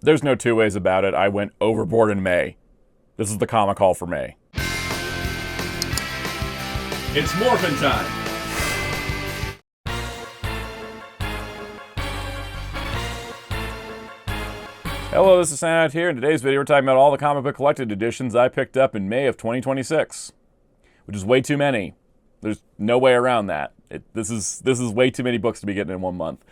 There's no two ways about it. I went overboard in May. This is the comic haul for May. It's morphin' time! Hello, this is Soundout here. In today's video, we're talking about all the comic book collected editions I picked up in May of 2026, which is way too many. There's no way around that. This is way too many books to be getting in 1 month.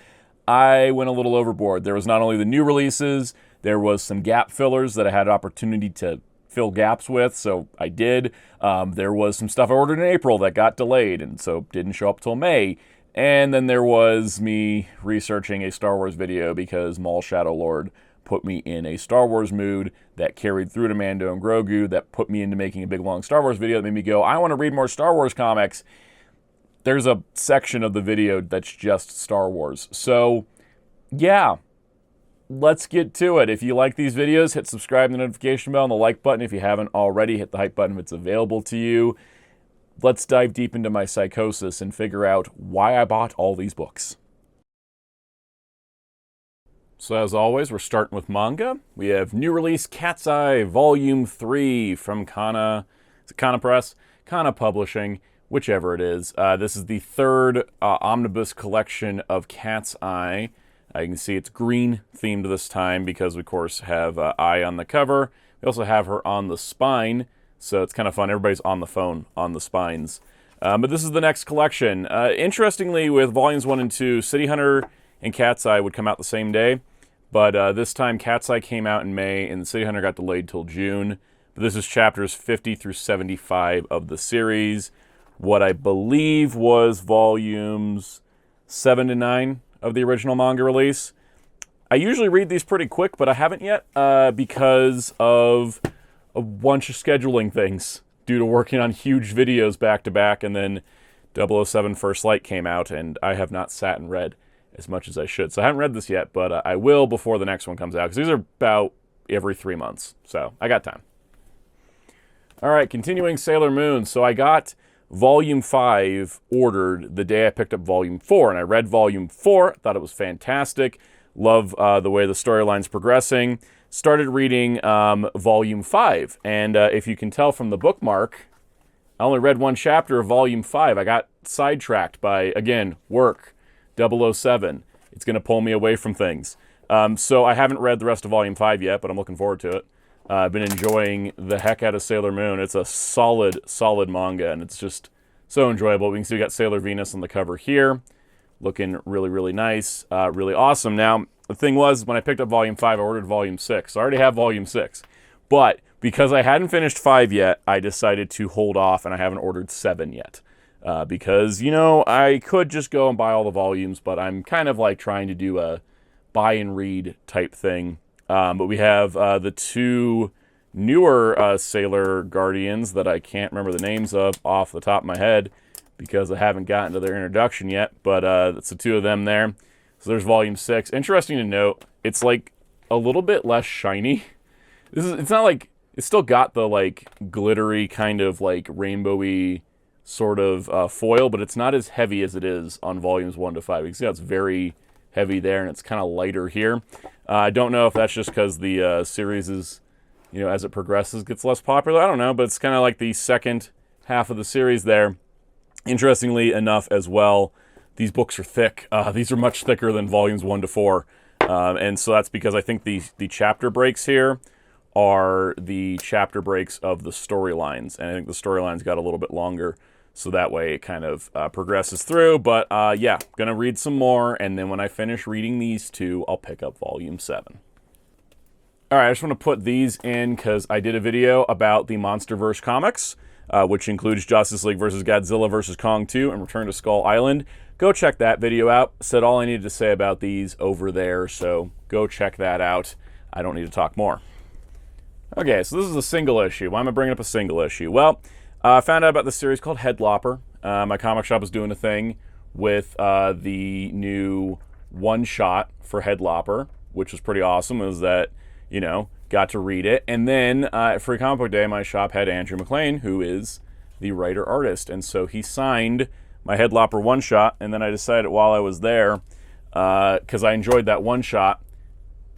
I went a little overboard. There was not only the new releases, there was some gap fillers that I had opportunity to fill gaps with, so I did. There was some stuff I ordered in April that got delayed, and so didn't show up till May. And then there was me researching a Star Wars video because Maul Shadow Lord put me in a Star Wars mood that carried through to Mando and Grogu, that put me into making a big, long Star Wars video that made me go, I want to read more Star Wars comics. There's a section of the video that's just Star Wars. So, yeah, let's get to it. If you like these videos, hit subscribe and the notification bell and the like button. If you haven't already, hit the hype button if it's available to you. Let's dive deep into my psychosis and figure out why I bought all these books. So as always, we're starting with manga. We have new release Cat's Eye Volume 3 from Kana. Is it Kana Press? Kana Publishing, whichever it is. This is the third Omnibus collection of Cat's Eye. You can see it's green themed this time because we, of course, have Eye on the cover. We also have her on the spine, so it's kind of fun. Everybody's on the phone on the spines. But this is the next collection. Interestingly, with Volumes 1 and 2, City Hunter and Cat's Eye would come out the same day. But this time, Cat's Eye came out in May, and City Hunter got delayed till June. But this is chapters 50 through 75 of the series. What I believe was volumes 7 to 9 of the original manga release. I usually read these pretty quick, but I haven't yet because of a bunch of scheduling things due to working on huge videos back-to-back, and then 007 First Light came out, and I have not sat and read as much as I should. So I haven't read this yet, but I will before the next one comes out, because these are about every 3 months, so I got time. All right, continuing Sailor Moon. So I got Volume 5 ordered the day I picked up Volume 4, and I read Volume 4, thought it was fantastic, love the way the storyline's progressing. Started reading Volume 5, and if you can tell from the bookmark, I only read one chapter of Volume 5. I got sidetracked by, again, work. 007. It's going to pull me away from things. So I haven't read the rest of Volume 5 yet, but I'm looking forward to it. I've been enjoying the heck out of Sailor Moon. It's a solid manga, and it's just so enjoyable. We can see we got Sailor Venus on the cover here, looking really, really nice, really awesome. Now, the thing was, when I picked up Volume 5, I ordered Volume 6. So I already have Volume 6. But because I hadn't finished 5 yet, I decided to hold off, and I haven't ordered 7 yet. Because, you know, I could just go and buy all the volumes, but I'm kind of like trying to do a buy and read type thing. But we have the two newer Sailor Guardians that I can't remember the names of off the top of my head because I haven't gotten to their introduction yet, but it's the two of them there. So there's Volume 6. Interesting to note, it's like a little bit less shiny. It's not like, it's still got the like glittery kind of like rainbowy sort of foil, but it's not as heavy as it is on Volumes 1 to 5. You can see how it's very heavy there, and it's kind of lighter here. I don't know if that's just because the series is, you know, as it progresses, gets less popular. I don't know, but it's kind of like the second half of the series there. Interestingly enough as well, these books are thick. These are much thicker than Volumes 1 to 4. And so that's because I think the chapter breaks here are the chapter breaks of the storylines. And I think the storylines got a little bit longer. So that way it kind of progresses through. But yeah, going to read some more. And then when I finish reading these two, I'll pick up Volume 7. All right, I just want to put these in because I did a video about the MonsterVerse comics, which includes Justice League vs. Godzilla vs. Kong 2 and Return to Skull Island. Go check that video out. Said all I needed to say about these over there, so go check that out. I don't need to talk more. Okay, so this is a single issue. Why am I bringing up a single issue? Well, I found out about this series called Headlopper. My comic shop is doing a thing with the new one-shot for Headlopper, which was pretty awesome. It was that, you know, got to read it. And then at Free Comic Book Day, my shop had Andrew McLean, who is the writer-artist. And so he signed my Headlopper one-shot, and then I decided while I was there, because I enjoyed that one-shot,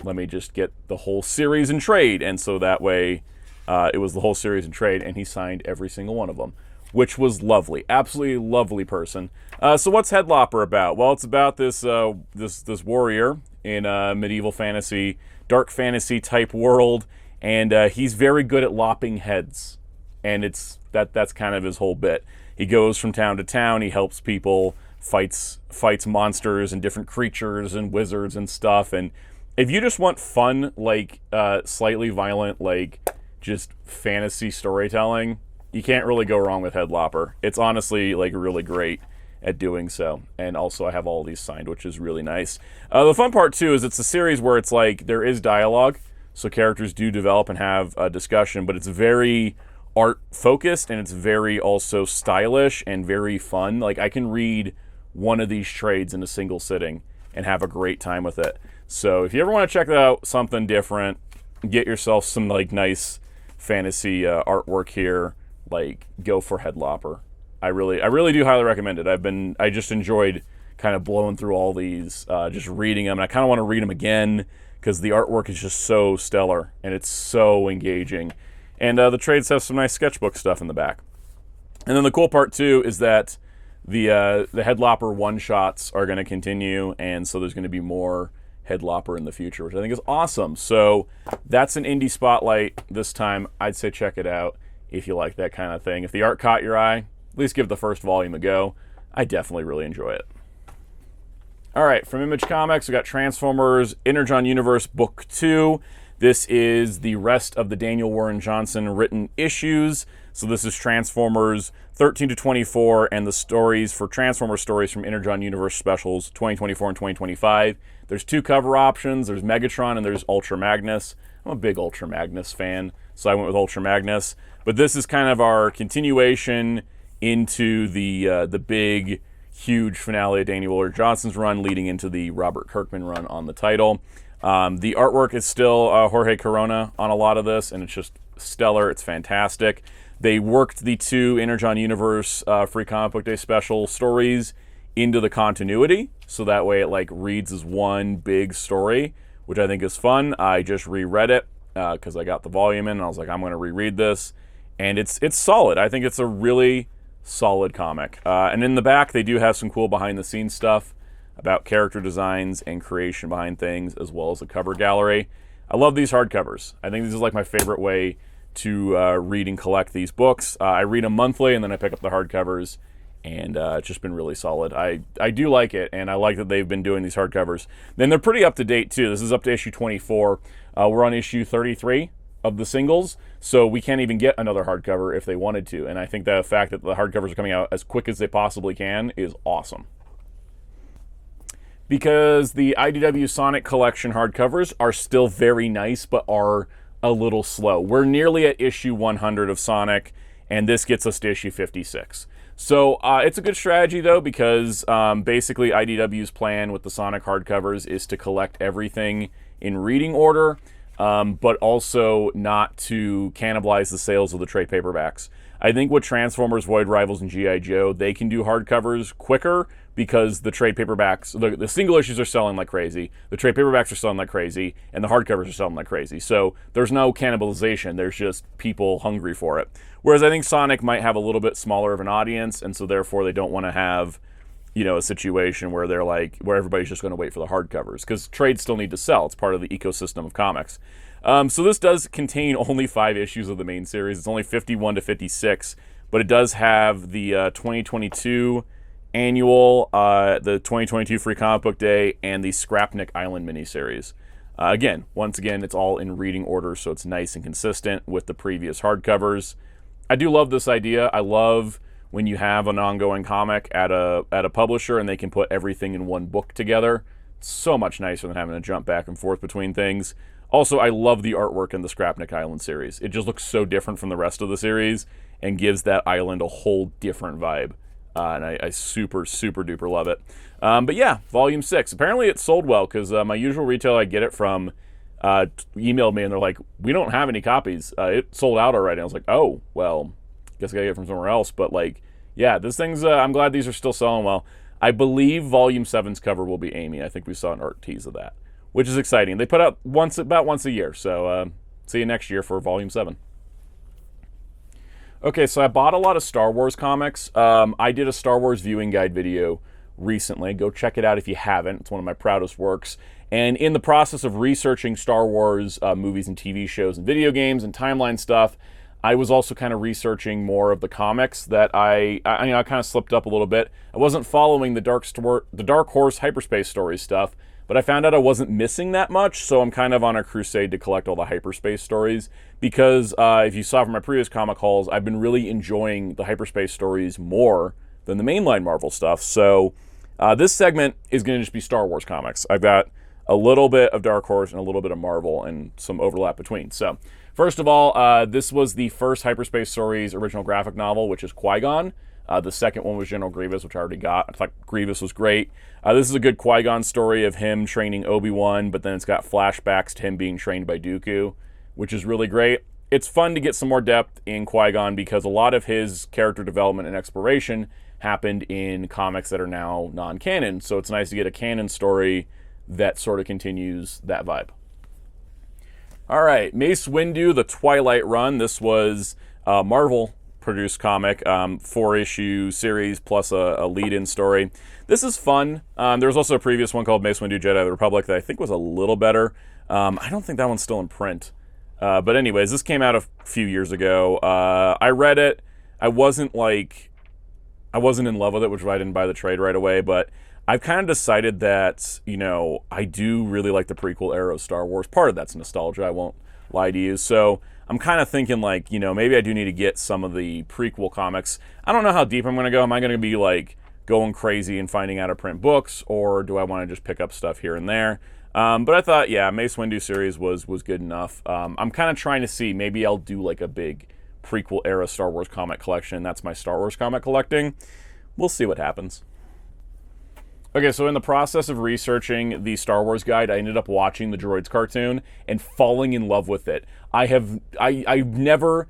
let me just get the whole series in trade. And so that way, it was the whole series in trade, and he signed every single one of them, which was lovely. Absolutely lovely person. So what's Headlopper about? Well, it's about this this warrior in a medieval fantasy, dark fantasy type world, and he's very good at lopping heads, and that's kind of his whole bit. He goes from town to town. He helps people, fights monsters and different creatures and wizards and stuff. And if you just want fun, like slightly violent, like just fantasy storytelling, you can't really go wrong with Headlopper. It's honestly like really great at doing so. And also I have all these signed, which is really nice. The fun part too is it's a series where it's like there is dialogue, so characters do develop and have a discussion, but it's very art focused, and it's very also stylish and very fun. Like I can read one of these trades in a single sitting and have a great time with it. So if you ever want to check out something different, get yourself some like nice fantasy artwork here, like go for Headlopper. I really do highly recommend it. I just enjoyed kind of blowing through all these, just reading them, and I kind of want to read them again because the artwork is just so stellar and it's so engaging. And the trades have some nice sketchbook stuff in the back. And then the cool part too is that the Headlopper one-shots are going to continue, and so there's going to be more Headlopper in the future, which I think is awesome. So that's an indie spotlight this time. I'd say check it out if you like that kind of thing. If the art caught your eye, at least give the first volume a go. I definitely really enjoy it. All right, from Image Comics, we got Transformers Energon Universe Book 2. This is the rest of the Daniel Warren Johnson written issues. So this is Transformers 13 to 24 and the stories for Transformers stories from Energon Universe Specials 2024 and 2025. There's two cover options. There's Megatron and there's Ultra Magnus. I'm a big Ultra Magnus fan, so I went with Ultra Magnus. But this is kind of our continuation into the big, huge finale of Daniel Warren Johnson's run, leading into the Robert Kirkman run on the title. The artwork is still Jorge Corona on a lot of this, and it's just stellar. It's fantastic. They worked the two Energon Universe Free Comic Book Day special stories into the continuity, so that way it like reads as one big story, which I think is fun. I just reread it because I got the volume in, and I was like, I'm going to reread this, and it's solid. I think it's a really solid comic. And in the back, they do have some cool behind-the-scenes stuff about character designs and creation behind things, as well as a cover gallery. I love these hardcovers. I think this is like my favorite way to read and collect these books. I read them monthly, and then I pick up the hardcovers, and it's just been really solid. I do like it, and I like that they've been doing these hardcovers. Then they're pretty up to date too. This is up to issue 24. We're on issue 33 of the singles, so we can't even get another hardcover if they wanted to. And I think the fact that the hardcovers are coming out as quick as they possibly can is awesome. Because the IDW Sonic Collection hardcovers are still very nice, but are a little slow. We're nearly at issue 100 of Sonic, and this gets us to issue 56. So it's a good strategy, though, because basically IDW's plan with the Sonic hardcovers is to collect everything in reading order, but also not to cannibalize the sales of the trade paperbacks. I think with Transformers, Void Rivals, and G.I. Joe, they can do hardcovers quicker because the trade paperbacks, the single issues are selling like crazy, the trade paperbacks are selling like crazy, and the hardcovers are selling like crazy. So there's no cannibalization, there's just people hungry for it. Whereas I think Sonic might have a little bit smaller of an audience, and so therefore they don't want to have, you know, a situation where they're like, where everybody's just going to wait for the hardcovers, because trades still need to sell. It's part of the ecosystem of comics. So this does contain only 5 issues of the main series. It's only 51 to 56, but it does have the 2022 annual, the 2022 Free Comic Book Day, and the Scrapnik Island miniseries. Once again, it's all in reading order, so it's nice and consistent with the previous hardcovers. I do love this idea. I love when you have an ongoing comic at a publisher and they can put everything in one book together. It's so much nicer than having to jump back and forth between things. Also, I love the artwork in the Scrapnik Island series. It just looks so different from the rest of the series and gives that island a whole different vibe. And I super, super duper love it. But yeah, Volume 6. Apparently it sold well because my usual retailer I get it from emailed me and they're like, we don't have any copies. It sold out already. I was like, oh, well, guess I gotta get it from somewhere else. But like, yeah, this thing's, I'm glad these are still selling well. I believe Volume 7's cover will be Amy. I think we saw an art tease of that, which is exciting. They put out about once a year, so see you next year for Volume 7. Okay, so I bought a lot of Star Wars comics. I did a Star Wars viewing guide video recently. Go check it out if you haven't. It's one of my proudest works. And in the process of researching Star Wars movies and TV shows and video games and timeline stuff, I was also kind of researching more of the comics that I kind of slipped up a little bit. I wasn't following the Dark Horse Hyperspace Stories stuff, but I found out I wasn't missing that much, so I'm kind of on a crusade to collect all the hyperspace stories, because if you saw from my previous comic hauls, I've been really enjoying the hyperspace stories more than the mainline Marvel stuff. So this segment is going to just be Star Wars comics. I've got a little bit of Dark Horse and a little bit of Marvel and some overlap between. So first of all, this was the first Hyperspace Stories original graphic novel, which is Qui-Gon. The second one was General Grievous, which I already got. I thought Grievous was great. This is a good Qui-Gon story of him training Obi-Wan, but then it's got flashbacks to him being trained by Dooku, which is really great. It's fun to get some more depth in Qui-Gon because a lot of his character development and exploration happened in comics that are now non-canon, so it's nice to get a canon story that sort of continues that vibe. All right, Mace Windu, The Twilight Run. This was a Marvel-produced comic, 4-issue series plus a lead-in story. This is fun. There was also a previous one called Mace Windu, Jedi of the Republic that I think was a little better. I don't think that one's still in print. But anyways, this came out a few years ago. I read it. I wasn't in love with it, which is why I didn't buy the trade right away, but I've kind of decided that, I do really like the prequel era of Star Wars. Part of that's nostalgia, I won't lie to you. So I'm kind of thinking maybe I do need to get some of the prequel comics. I don't know how deep I'm going to go. Am I going to be going crazy and finding out of print books, or do I want to just pick up stuff here and there? But I thought, yeah, Mace Windu series was good enough. I'm kind of trying to see, maybe I'll do a big prequel era Star Wars comic collection. That's my Star Wars comic collecting. We'll see what happens. Okay, so in the process of researching the Star Wars guide, I ended up watching the Droids cartoon and falling in love with it. I've never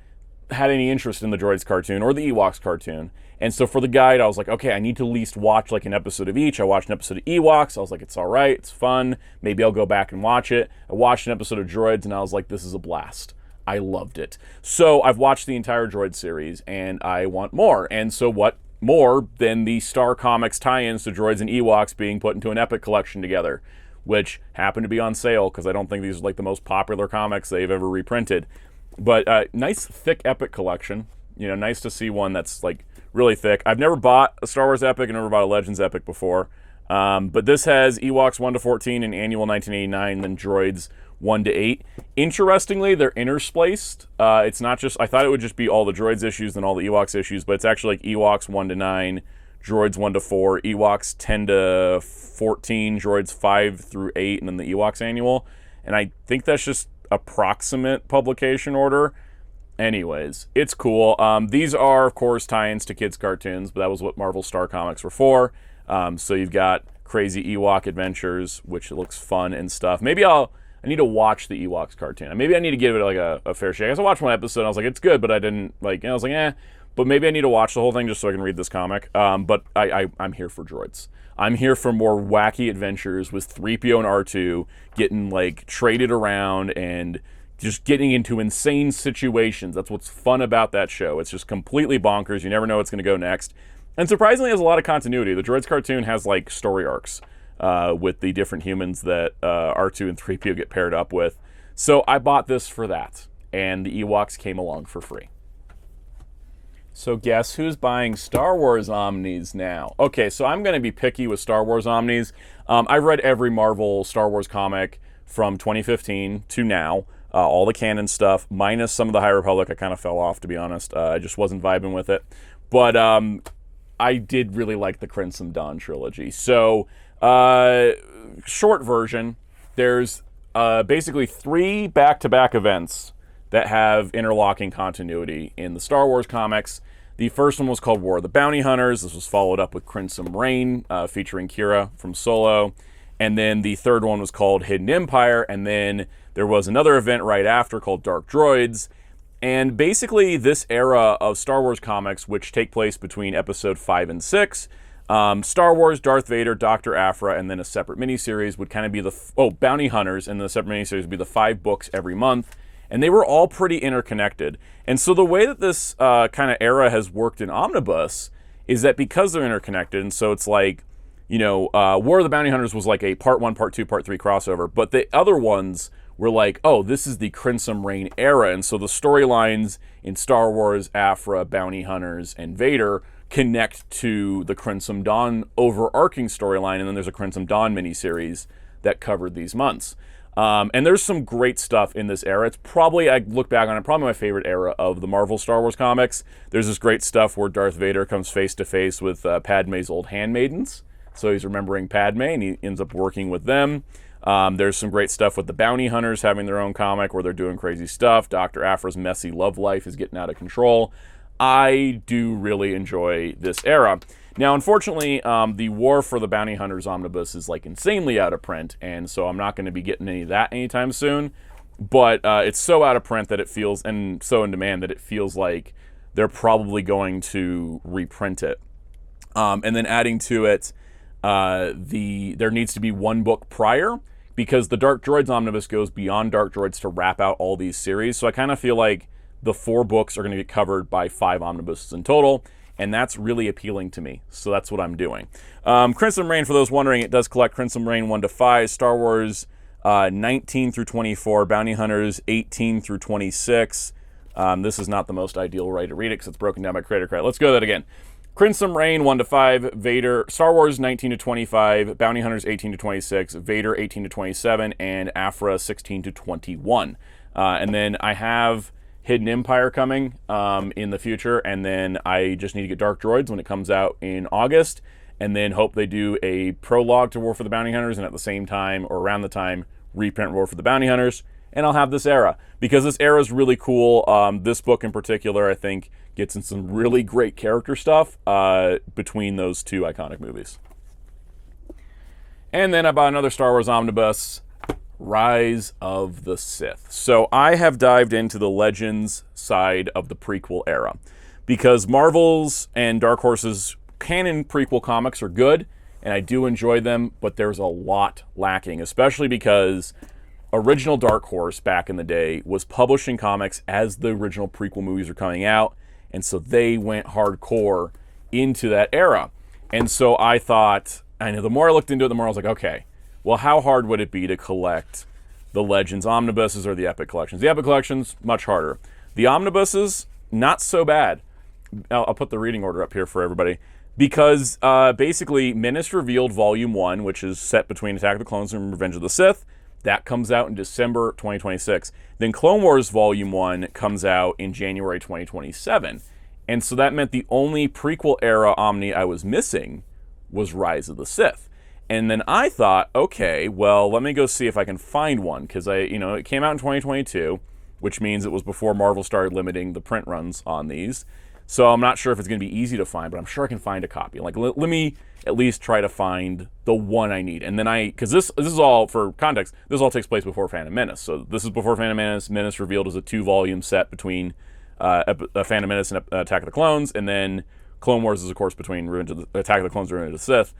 had any interest in the Droids cartoon or the Ewoks cartoon. And so for the guide, I was like, okay, I need to at least watch an episode of each. I watched an episode of Ewoks. I was like, it's all right. It's fun. Maybe I'll go back and watch it. I watched an episode of Droids, and I was like, this is a blast. I loved it. So I've watched the entire Droid series, and I want more. And so what more than the Star Comics tie-ins to Droids and Ewoks being put into an Epic collection together, which happened to be on sale because I don't think these are the most popular comics they've ever reprinted. But nice, thick Epic collection. Nice to see one that's really thick. I've never bought a Star Wars Epic and never bought a Legends Epic before. But this has Ewoks 1-14 in annual 1989, then Droids 1-8. Interestingly, they're interspliced. It's not just, I thought it would just be all the Droids issues and all the Ewoks issues, but it's actually Ewoks 1-9, Droids 1-4, Ewoks 10-14, Droids 5-8, and then the Ewoks annual. And I think that's just approximate publication order. Anyways, it's cool. These are, of course, tie-ins to kids' cartoons, but that was what Marvel Star Comics were for. So you've got Crazy Ewok Adventures, which looks fun and stuff. Maybe I need to watch the Ewoks cartoon. Maybe I need to give it a fair shake. I guess I watched one episode and I was like, it's good, but I didn't I was like, eh. But maybe I need to watch the whole thing just so I can read this comic. But I'm here for droids. I'm here for more wacky adventures with 3PO and R2 getting traded around and just getting into insane situations. That's what's fun about that show. It's just completely bonkers. You never know what's going to go next. And surprisingly, it has a lot of continuity. The Droids cartoon has story arcs with the different humans that R2 and 3PO get paired up with. So I bought this for that, and the Ewoks came along for free. So guess who's buying Star Wars Omnis now? Okay, so I'm going to be picky with Star Wars Omnis. I've read every Marvel Star Wars comic from 2015 to now. All the canon stuff, minus some of the High Republic. I kind of fell off, to be honest. I just wasn't vibing with it. But I did really like the Crimson Dawn trilogy. So, short version, there's basically 3 back-to-back events that have interlocking continuity in the Star Wars comics. The first one was called War of the Bounty Hunters. This was followed up with Crimson Reign, featuring Kira from Solo. And then the third one was called Hidden Empire. And then there was another event right after called Dark Droids. And basically this era of Star Wars comics, which take place between episode 5 and 6, Star Wars, Darth Vader, Dr. Aphra, and then a separate miniseries would kind of be Bounty Hunters, and the separate miniseries would be the 5 books every month. And they were all pretty interconnected. And so the way that this kind of era has worked in Omnibus is that because they're interconnected, and so it's like, War of the Bounty Hunters was like a part 1, part 2, part 3 crossover, but the other ones were like, oh, this is the Crimson Reign era, and so the storylines in Star Wars, Aphra, Bounty Hunters, and Vader connect to the Crimson Dawn overarching storyline, and then there's a Crimson Dawn miniseries that covered these months. And there's some great stuff in this era. It's probably, I look back on it, probably my favorite era of the Marvel Star Wars comics. There's this great stuff where Darth Vader comes face to face with Padme's old handmaidens. So he's remembering Padme, and he ends up working with them. There's some great stuff with the Bounty Hunters having their own comic where they're doing crazy stuff. Dr. Aphra's messy love life is getting out of control. I do really enjoy this era. Now, unfortunately, the War for the Bounty Hunters Omnibus is like insanely out of print, and so I'm not going to be getting any of that anytime soon. But it's so out of print that it feels, and so in demand that it feels like they're probably going to reprint it. And then adding to it, there needs to be one book prior, because the Dark Droids Omnibus goes beyond Dark Droids to wrap out all these series. So I kind of feel like the 4 books are going to get covered by 5 omnibuses in total, and that's really appealing to me. So that's what I'm doing. Crimson Reign, for those wondering, it does collect Crimson Reign 1 to 5, Star Wars 19 through 24, Bounty Hunters 18 through 26. This is not the most ideal way to read it because it's broken down by creator credit. Let's go that again. Crimson Reign 1 to 5, Vader, Star Wars 19 to 25, Bounty Hunters 18 to 26, Vader 18 to 27, and Aphra 16 to 21. And then I have Hidden Empire coming in the future, and then I just need to get Dark Droids when it comes out in August, and then hope they do a prologue to War for the Bounty Hunters, and at the same time, or around the time, reprint War for the Bounty Hunters, and I'll have this era. Because this era is really cool. This book in particular, I think, gets in some really great character stuff between those 2 iconic movies. And then I bought another Star Wars Omnibus, Rise of the Sith. So I have dived into the Legends side of the prequel era, because Marvel's and Dark Horse's canon prequel comics are good, and I do enjoy them, but there's a lot lacking, especially because original Dark Horse back in the day was publishing comics as the original prequel movies were coming out, and so they went hardcore into that era. And so I thought, the more I looked into it, the more I was like, okay, well, how hard would it be to collect the Legends Omnibuses or the Epic Collections? The Epic Collections, much harder. The Omnibuses, not so bad. I'll put the reading order up here for everybody. Because basically, Menace Revealed Volume 1, which is set between Attack of the Clones and Revenge of the Sith, that comes out in December 2026. Then Clone Wars Volume 1 comes out in January 2027. And so that meant the only prequel era Omni I was missing was Rise of the Sith. And then I thought, okay, well, let me go see if I can find one, because it came out in 2022, which means it was before Marvel started limiting the print runs on these. So I'm not sure if it's going to be easy to find, but I'm sure I can find a copy. Like, let me at least try to find the one I need. And then because this is all, for context, this all takes place before Phantom Menace. So this is before Phantom Menace. Menace Revealed is a 2-volume set between Phantom Menace and Attack of the Clones, and then Clone Wars is, of course, between Attack of the Clones and Revenge of the Sith.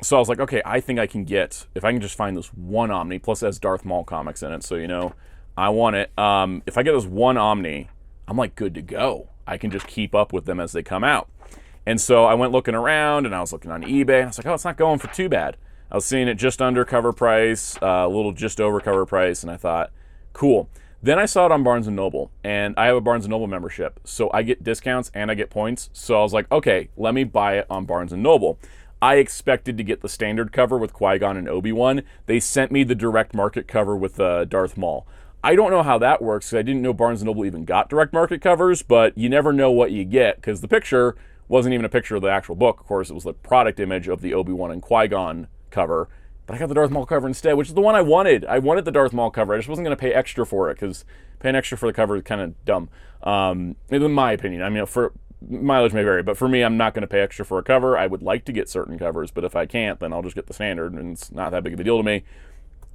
So I was like, okay, I think I can get, if I can just find this one Omni, plus it has Darth Maul comics in it, so, I want it. If I get this one Omni, I'm like good to go. I can just keep up with them as they come out. And so I went looking around, and I was looking on eBay, and I was like, oh, it's not going for too bad. I was seeing it just under cover price, a little just over cover price, and I thought, cool. Then I saw it on Barnes & Noble, and I have a Barnes & Noble membership, so I get discounts and I get points. So I was like, okay, let me buy it on Barnes & Noble. I expected to get the standard cover with Qui-Gon and Obi-Wan. They sent me the direct market cover with Darth Maul. I don't know how that works, because I didn't know Barnes & Noble even got direct market covers, but you never know what you get, because the picture wasn't even a picture of the actual book. Of course, it was the product image of the Obi-Wan and Qui-Gon cover, but I got the Darth Maul cover instead, which is the one I wanted. I wanted the Darth Maul cover. I just wasn't going to pay extra for it, because paying extra for the cover is kind of dumb, in my opinion. I mean, for mileage may vary, but for me, I'm not going to pay extra for a cover. I would like to get certain covers, but if I can't, then I'll just get the standard, and it's not that big of a deal to me.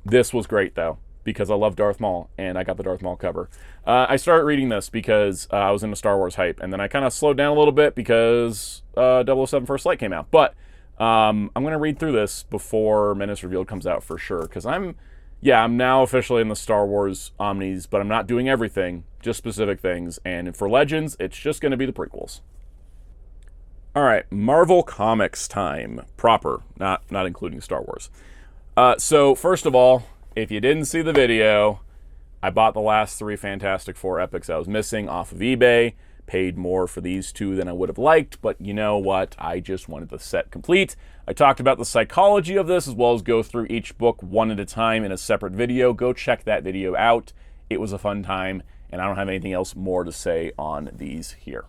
This was great, though. because I love Darth Maul, and I got the Darth Maul cover. I started reading this because I was into Star Wars hype, and then I kind of slowed down a little bit because 007 First Light came out. But I'm going to read through this before Menace Revealed comes out for sure, because I'm now officially in the Star Wars Omnis, but I'm not doing everything, just specific things. And for Legends, it's just going to be the prequels. All right, Marvel Comics time proper, not including Star Wars. So first of all, if you didn't see the video, I bought the last 3 Fantastic Four epics I was missing off of eBay. Paid more for these 2 than I would have liked, but you know what? I just wanted the set complete. I talked about the psychology of this, as well as go through each book one at a time in a separate video. Go check that video out. It was a fun time, and I don't have anything else more to say on these here.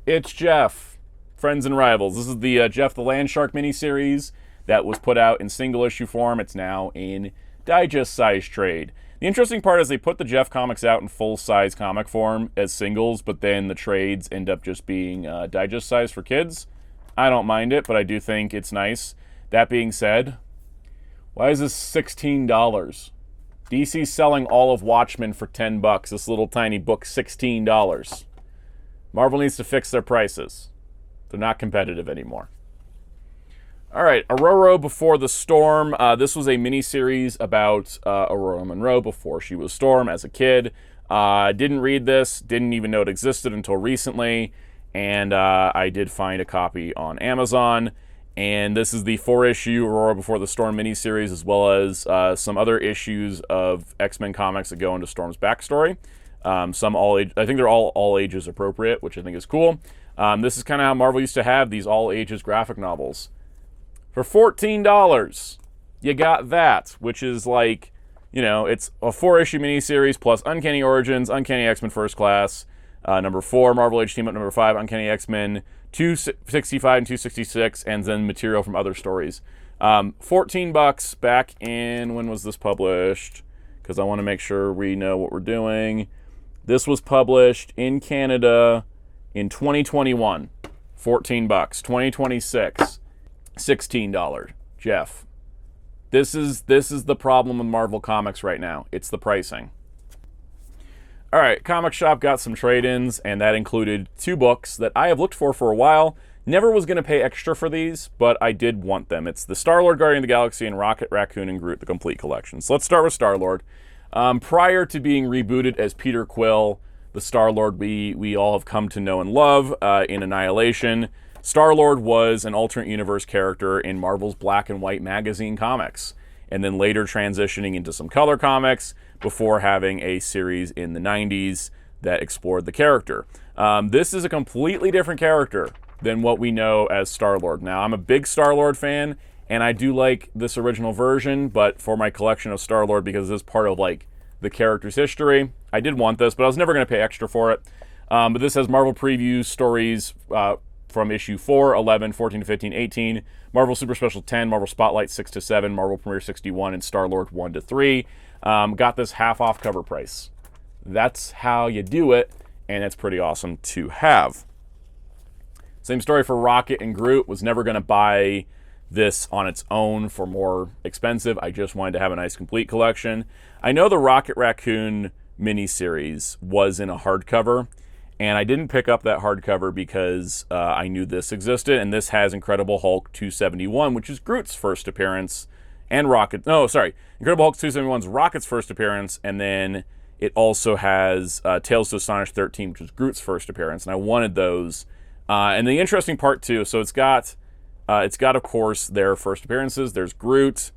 It's Jeff, Friends and Rivals. This is the Jeff the Landshark miniseries that was put out in single issue form. It's now in digest size trade. The interesting part is they put the Jeff comics out in full-size comic form as singles, but then the trades end up just being digest size for kids. I don't mind it, but I do think it's nice. That being said, why is this $16? DC's selling all of Watchmen for $10. This little tiny book, $16. Marvel needs to fix their prices. They're not competitive anymore. All right, Aurora Before the Storm. This was a mini-series about Aurora Monroe before she was Storm as a kid. Didn't read this, didn't even know it existed until recently, and I did find a copy on Amazon. And this is the 4-issue Aurora Before the Storm mini-series, as well as some other issues of X-Men comics that go into Storm's backstory. Some all-age, I think they're all ages appropriate, which I think is cool. This is kind of how Marvel used to have these all-ages graphic novels. For $14, you got that, which is like, you know, it's a 4-issue miniseries plus Uncanny Origins, Uncanny X-Men First Class, number 4, Marvel Age Team Up number 5, Uncanny X-Men 265 and 266, and then material from other stories. $14 back in, when was this published? Because I want to make sure we know what we're doing. This was published in Canada in 2021. $14. 2026. $16. Jeff, this is the problem with Marvel Comics right now. It's the pricing. All right, Comic Shop got some trade-ins, and that included 2 books that I have looked for a while. Never was going to pay extra for these, but I did want them. It's the Star-Lord Guardian of the Galaxy and Rocket Raccoon and Groot, the complete collection. So let's start with Star-Lord. Prior to being rebooted as Peter Quill, the Star-Lord we all have come to know and love in Annihilation, Star-Lord was an alternate universe character in Marvel's Black and White magazine comics, and then later transitioning into some color comics before having a series in the 90s that explored the character. This is a completely different character than what we know as Star-Lord. Now, I'm a big Star-Lord fan, and I do like this original version, but for my collection of Star-Lord, because this is part of like the character's history, I did want this, but I was never going to pay extra for it. But this has Marvel Preview stories from issue 4, 11, 14 to 15, 18, Marvel Super Special 10, Marvel Spotlight 6 to 7, Marvel Premiere 61, and Star-Lord 1 to 3. Got this half off cover price. That's how you do it, and it's pretty awesome to have. Same story for Rocket and Groot. Was never going to buy this on its own for more expensive. I just wanted to have a nice complete collection. I know the Rocket Raccoon miniseries was in a hardcover, and I didn't pick up that hardcover because I knew this existed, and this has Incredible Hulk 271, which is Groot's first appearance, and Incredible Hulk 271's Rocket's first appearance, and then it also has Tales to Astonish 13, which is Groot's first appearance, and I wanted those. And the interesting part, too, so it's got, of course, their first appearances. There's Groot,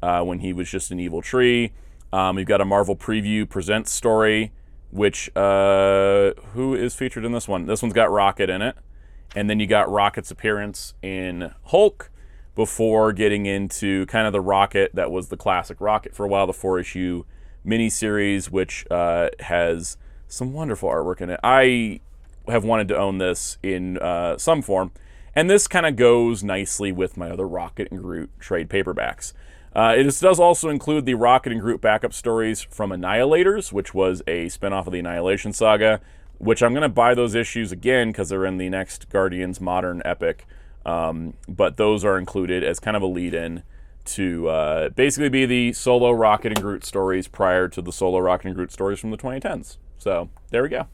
when he was just an evil tree. We've got a Marvel Preview Presents story, which, who is featured in this one? This one's got Rocket in it. And then you got Rocket's appearance in Hulk before getting into kind of the Rocket that was the classic Rocket for a while, the 4-issue miniseries, which has some wonderful artwork in it. I have wanted to own this in some form. And this kind of goes nicely with my other Rocket and Groot trade paperbacks. It does also include the Rocket and Groot backup stories from Annihilators, which was a spinoff of the Annihilation saga, which I'm going to buy those issues again because they're in the next Guardians Modern Epic. But those are included as kind of a lead-in to basically be the solo Rocket and Groot stories prior to the solo Rocket and Groot stories from the 2010s. So there we go.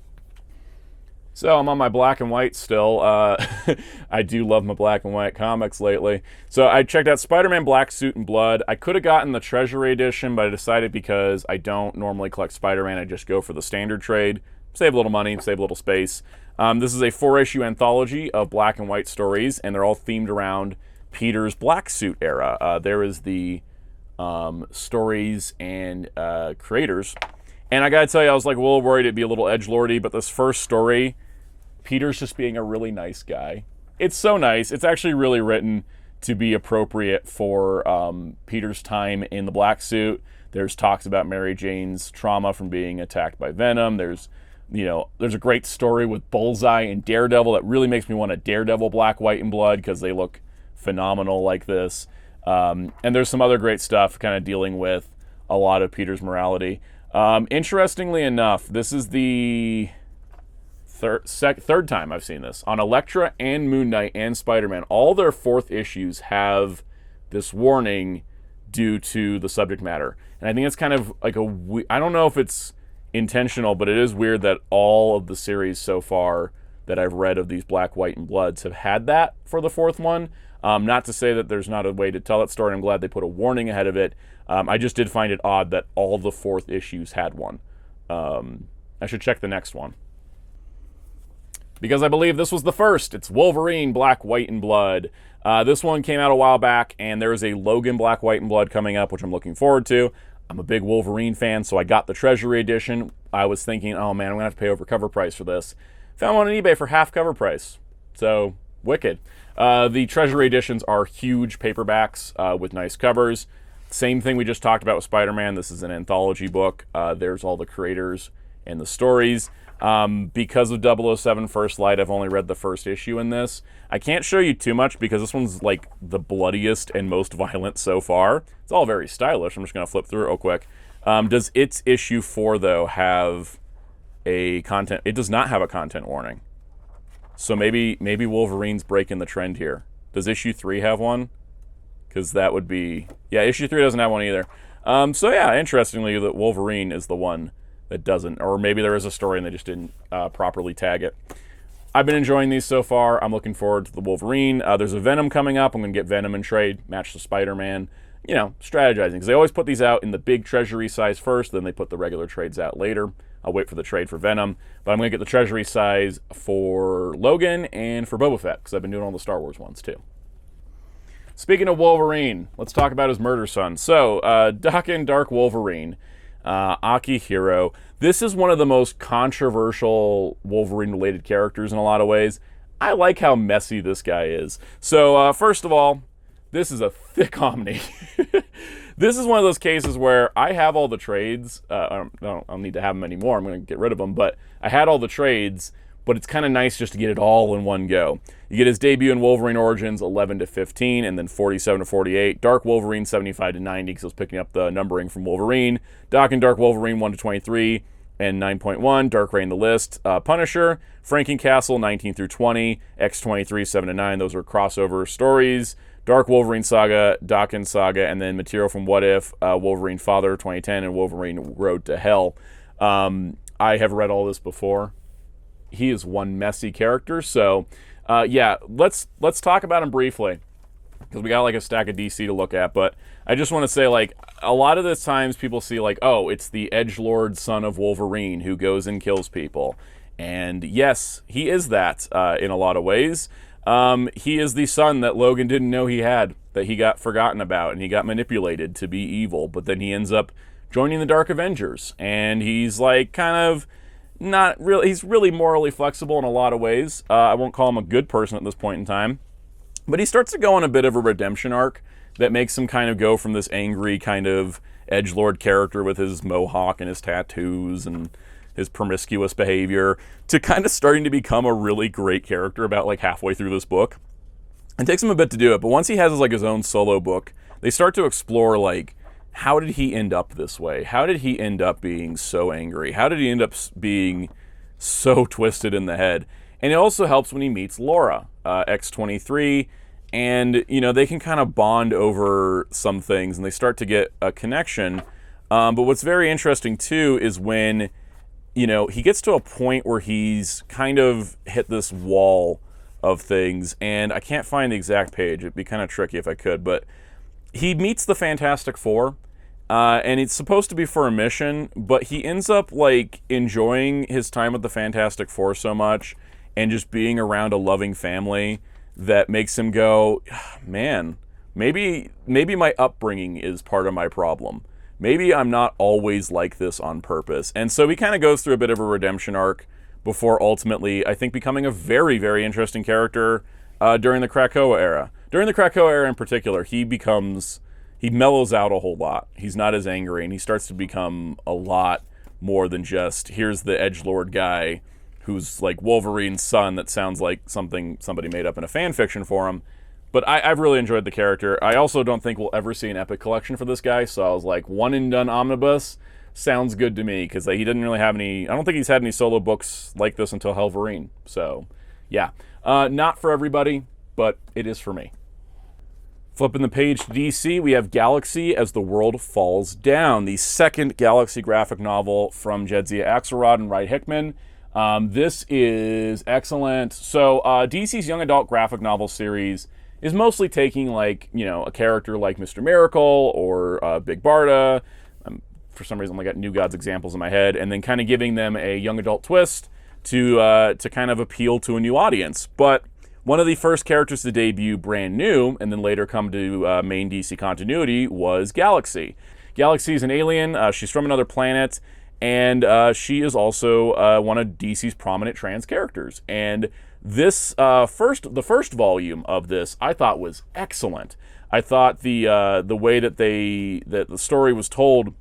So I'm on my black and white still. I do love my black and white comics lately. So I checked out Spider-Man Black Suit and Blood. I could have gotten the Treasury Edition, but I decided because I don't normally collect Spider-Man, I just go for the standard trade. Save a little money, save a little space. This is a 4-issue anthology of black and white stories, and they're all themed around Peter's Black Suit era. There is the stories and creators. And I gotta tell you, I was like a little worried it'd be a little edgelordy, but this first story, Peter's just being a really nice guy. It's so nice. It's actually really written to be appropriate for Peter's time in the black suit. There's talks about Mary Jane's trauma from being attacked by Venom. There's a great story with Bullseye and Daredevil that really makes me want a Daredevil Black, White, and Blood because they look phenomenal like this. And there's some other great stuff kind of dealing with a lot of Peter's morality. Interestingly enough, this is the third time I've seen this. On Elektra and Moon Knight and Spider-Man, all their fourth issues have this warning due to the subject matter. And I think it's kind of like I don't know if it's intentional, but it is weird that all of the series so far that I've read of these Black, White, and Bloods have had that for the fourth one. Not to say that there's not a way to tell that story. I'm glad they put a warning ahead of it. I just did find it odd that all the fourth issues had one. I should check the next one, because I believe this was the first. It's Wolverine, Black, White, and Blood. This one came out a while back, and there is a Logan Black, White, and Blood coming up, which I'm looking forward to. I'm a big Wolverine fan, so I got the Treasury Edition. I was thinking, oh man, I'm going to have to pay over cover price for this. Found one on eBay for half cover price. So, wicked. The Treasury Editions are huge paperbacks with nice covers. Same thing we just talked about with Spider-Man. This is an anthology book. There's all the creators and the stories. Because of 007 First Light, I've only read the first issue in this. I can't show you too much because this one's like the bloodiest and most violent so far. It's all very stylish. I'm just going to flip through it real quick. Does its issue 4, though, have a content? It does not have a content warning. So maybe Wolverine's breaking the trend here. Does issue 3 have one? Because that would be... Yeah, issue 3 doesn't have one either. So yeah, interestingly, that Wolverine is the one that doesn't. Or maybe there is a story and they just didn't properly tag it. I've been enjoying these so far. I'm looking forward to the Wolverine. There's a Venom coming up. I'm going to get Venom in trade, match the Spider-Man. Strategizing. Because they always put these out in the big treasury size first, then they put the regular trades out later. I'll wait for the trade for Venom. But I'm going to get the treasury size for Logan and for Boba Fett, because I've been doing all the Star Wars ones too. Speaking of Wolverine, let's talk about his murder son. So, Daken Dark Wolverine, Akihiro. This is one of the most controversial Wolverine-related characters in a lot of ways. I like how messy this guy is. So, first of all, this is a thick Omni. This is one of those cases where I have all the trades. I don't need to have them anymore. I'm going to get rid of them. But I had all the trades, but it's kind of nice just to get it all in one go. You get his debut in Wolverine Origins 11 to 15, and then 47 to 48. Dark Wolverine 75 to 90, because I was picking up the numbering from Wolverine. Daken Dark Wolverine 1 to 23 and 9.1. Dark Reign the List. Punisher, Frankencastle 19 through 20. X23 7 to 9. Those are crossover stories. Dark Wolverine Saga, Daken Saga, and then material from What If, Wolverine Father 2010, and Wolverine Road to Hell. I have read all this before. He is one messy character, so yeah, let's talk about him briefly, because we got like a stack of DC to look at. But I just want to say, like, a lot of the times people see like, oh, it's the edgelord son of Wolverine who goes and kills people, and yes, he is that in a lot of ways. He is the son that Logan didn't know he had, that he got forgotten about, and he got manipulated to be evil, but then he ends up joining the Dark Avengers, and he's like kind of not really, he's really morally flexible in a lot of ways. I won't call him a good person at this point in time, but he starts to go on a bit of a redemption arc that makes him kind of go from this angry kind of edgelord character with his mohawk and his tattoos and his promiscuous behavior to kind of starting to become a really great character about like halfway through this book. It takes him a bit to do it, but once he has his own solo book, they start to explore like, how did he end up this way? How did he end up being so angry? How did he end up being so twisted in the head? And it also helps when he meets Laura, X23, and they can kind of bond over some things, and they start to get a connection. But what's very interesting too is when he gets to a point where he's kind of hit this wall of things, and I can't find the exact page. It'd be kind of tricky if I could, but he meets the Fantastic Four, and it's supposed to be for a mission, but he ends up like enjoying his time with the Fantastic Four so much, and just being around a loving family that makes him go, man, maybe my upbringing is part of my problem. Maybe I'm not always like this on purpose. And so he kind of goes through a bit of a redemption arc before ultimately, I think, becoming a very, very interesting character during the Krakoa era. During the Krakoa era in particular, he mellows out a whole lot. He's not as angry, and he starts to become a lot more than just, here's the edgelord guy who's like Wolverine's son that sounds like something somebody made up in a fan fiction for him. But I've really enjoyed the character. I also don't think we'll ever see an epic collection for this guy, so I was like, one and done omnibus sounds good to me, because he didn't really have any, I don't think he's had any solo books like this until Wolverine. So, yeah. Not for everybody, but it is for me. Flipping the page to DC, we have Galaxy as the World Falls Down, the second Galaxy graphic novel from Jedzia Axelrod and Ry Hickman. This is excellent. So DC's young adult graphic novel series is mostly taking like, a character like Mr. Miracle or Big Barda. For some reason, I got New Gods examples in my head, and then kind of giving them a young adult twist to kind of appeal to a new audience. But one of the first characters to debut brand new, and then later come to main DC continuity, was Galaxy. Galaxy is an alien. She's from another planet, and she is also one of DC's prominent trans characters. And this the first volume of this, I thought was excellent. I thought the way that the story was told,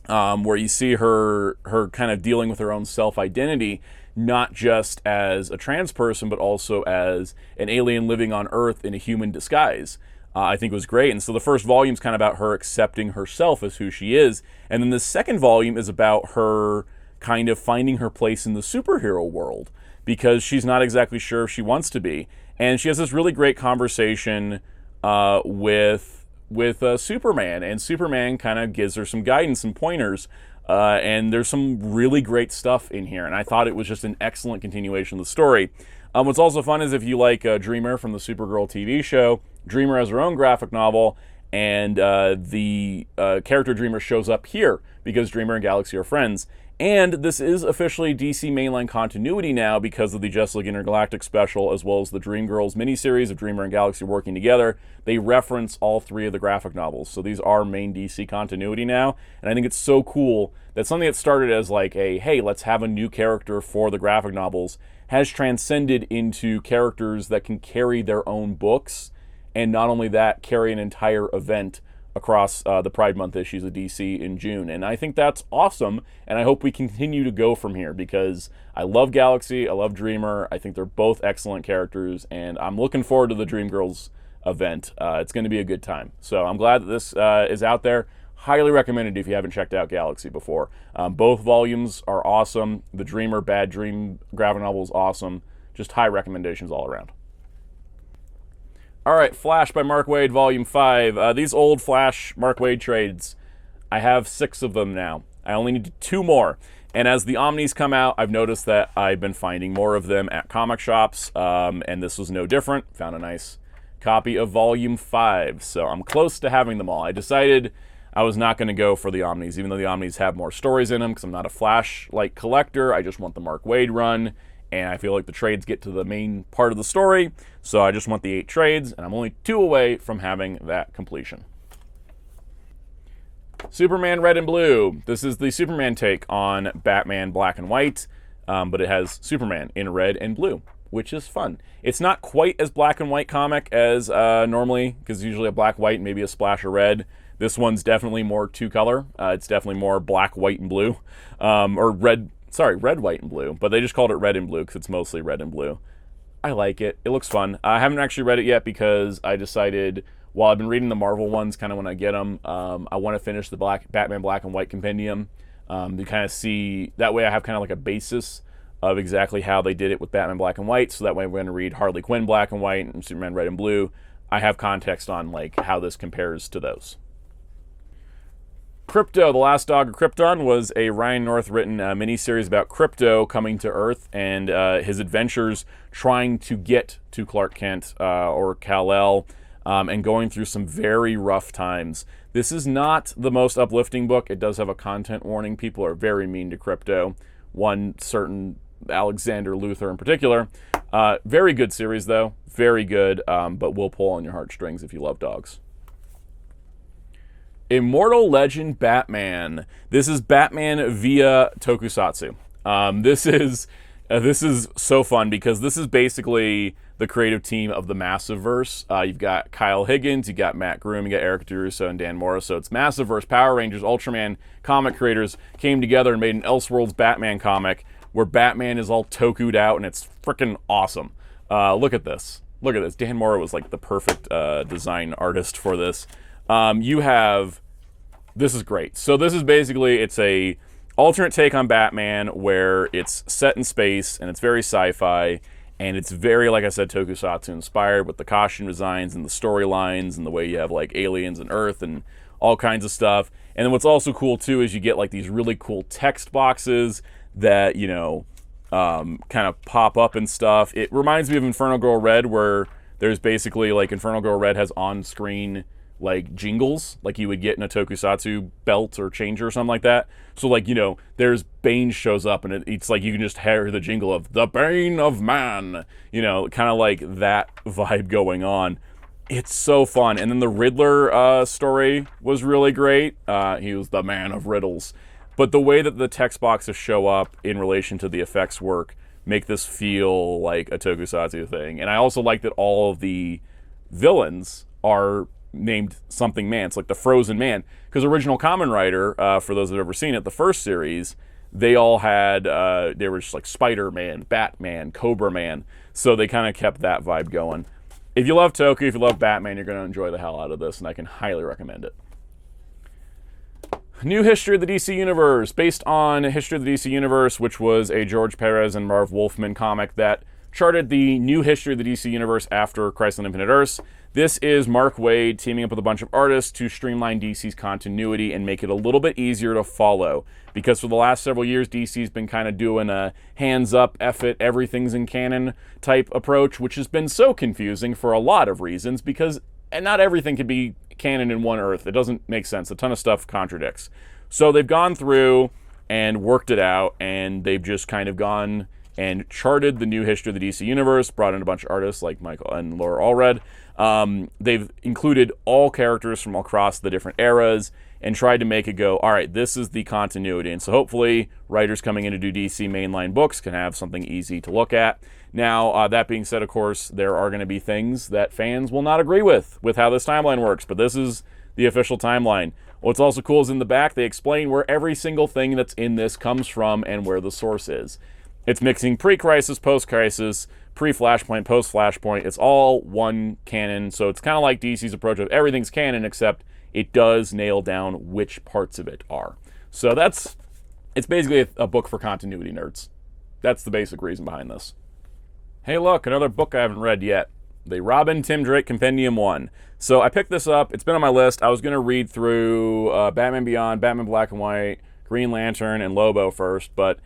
where you see her kind of dealing with her own self-identity, not just as a trans person, but also as an alien living on Earth in a human disguise, I think was great. And so the first volume is kind of about her accepting herself as who she is. And then the second volume is about her kind of finding her place in the superhero world, because she's not exactly sure if she wants to be. And she has this really great conversation with Superman, and Superman kind of gives her some guidance and pointers. And there's some really great stuff in here, and I thought it was just an excellent continuation of the story. What's also fun is if you like Dreamer from the Supergirl TV show, Dreamer has her own graphic novel, and the character Dreamer shows up here because Dreamer and Galaxy are friends. And this is officially DC mainline continuity now because of the Justice League Intergalactic special, as well as the Dreamgirls miniseries of Dreamer and Galaxy working together. They reference all three of the graphic novels, so these are main DC continuity now. And I think it's so cool that something that started as like a, hey, let's have a new character for the graphic novels, has transcended into characters that can carry their own books, and not only that, carry an entire event across the Pride Month issues of DC in June. And I think that's awesome, and I hope we continue to go from here, because I love Galaxy, I love Dreamer, I think they're both excellent characters, and I'm looking forward to the Dreamgirls event. It's going to be a good time. So I'm glad that this is out there. Highly recommended if you haven't checked out Galaxy before. Both volumes are awesome. The Dreamer Bad Dream graphic novel is awesome. Just high recommendations all around. All right, Flash by Mark Waid, Volume 5. These old Flash Mark Waid trades, I have 6 of them now. I only need 2 more. And as the Omnis come out, I've noticed that I've been finding more of them at comic shops, and this was no different. Found a nice copy of Volume 5, so I'm close to having them all. I decided I was not going to go for the Omnis, even though the Omnis have more stories in them, because I'm not a Flash-like collector. I just want the Mark Waid run, and I feel like the trades get to the main part of the story, so I just want the 8 trades, and I'm only 2 away from having that completion. Superman Red and Blue. This is the Superman take on Batman Black and White, but it has Superman in red and blue, which is fun. It's not quite as black and white comic as normally, because usually a black, white, maybe a splash of red. This one's definitely more 2-color. It's definitely more black, white, and blue, or red, white, and blue, but they just called it red and blue because it's mostly red and blue. I like it. It looks fun. I haven't actually read it yet because I decided, while I've been reading the Marvel ones kind of when I get them, I want to finish the Batman Black and White compendium to kind of see, that way I have kind of like a basis of exactly how they did it with Batman Black and White, so that way we're going to read Harley Quinn Black and White and Superman Red and Blue I have context on like how this compares to those. Crypto, The Last Dog of Krypton, was a Ryan North written miniseries about Crypto coming to Earth and his adventures trying to get to Clark Kent or Kal-El and going through some very rough times. This is not the most uplifting book. It does have a content warning. People are very mean to Crypto. One certain Alexander Luthor in particular. Very good series, though. Very good, but will pull on your heartstrings if you love dogs. Immortal Legend Batman. This is Batman via Tokusatsu. This is so fun because this is basically the creative team of the Massiveverse. You've got Kyle Higgins, you got Matt Groom, you got Eric DeRusso and Dan Mora. So it's Massiveverse, Power Rangers, Ultraman comic creators came together and made an Elseworlds Batman comic where Batman is all toku'd out, and it's freaking awesome. Look at this. Look at this. Dan Mora was like the perfect design artist for this. This is great. So this is basically, it's a alternate take on Batman where it's set in space and it's very sci-fi and it's very, like I said, Tokusatsu inspired with the costume designs and the storylines and the way you have like aliens and Earth and all kinds of stuff. And then what's also cool too is you get like these really cool text boxes that, you know, kind of pop up and stuff. It reminds me of Infernal Girl Red, where there's basically like Infernal Girl Red has on-screen like jingles like you would get in a Tokusatsu belt or changer or something like that. So like, you know, there's Bane shows up and it's like you can just hear the jingle of the Bane of Man, you know, kind of like that vibe going on. It's so fun. And then the Riddler story was really great. He was the man of riddles. But the way that the text boxes show up in relation to the effects work make this feel like a Tokusatsu thing. And I also like that all of the villains are named something man. It's like the Frozen Man. Because original Kamen Rider, for those that have ever seen it, the first series, they all had, they were just like Spider-Man, Batman, Cobra Man. So they kind of kept that vibe going. If you love Toku, if you love Batman, you're going to enjoy the hell out of this, and I can highly recommend it. New History of the DC Universe, based on History of the DC Universe, which was a George Perez and Marv Wolfman comic that charted the new history of the DC Universe after Crisis on Infinite Earths. This is Mark Waid teaming up with a bunch of artists to streamline DC's continuity and make it a little bit easier to follow. Because for the last several years, DC's been kind of doing a hands-up, F it, everything's in canon type approach, which has been so confusing for a lot of reasons, because not everything can be canon in one Earth. It doesn't make sense. A ton of stuff contradicts. So they've gone through and worked it out, and they've just kind of gone and charted the new history of the DC Universe, brought in a bunch of artists like Michael and Laura Allred. They've included all characters from across the different eras and tried to make it go, all right, this is the continuity. And so hopefully writers coming in to do DC mainline books can have something easy to look at. Now, that being said, of course, there are going to be things that fans will not agree with how this timeline works, but this is the official timeline. What's also cool is in the back, they explain where every single thing that's in this comes from and where the source is. It's mixing pre-crisis, post-crisis, pre-Flashpoint, post-Flashpoint. It's all one canon, so it's kind of like DC's approach of everything's canon, except it does nail down which parts of it are. So it's basically a book for continuity nerds. That's the basic reason behind this. Hey look, another book I haven't read yet. The Robin Tim Drake Compendium 1. So I picked this up. It's been on my list. I was going to read through Batman Beyond, Batman Black and White, Green Lantern, and Lobo first, but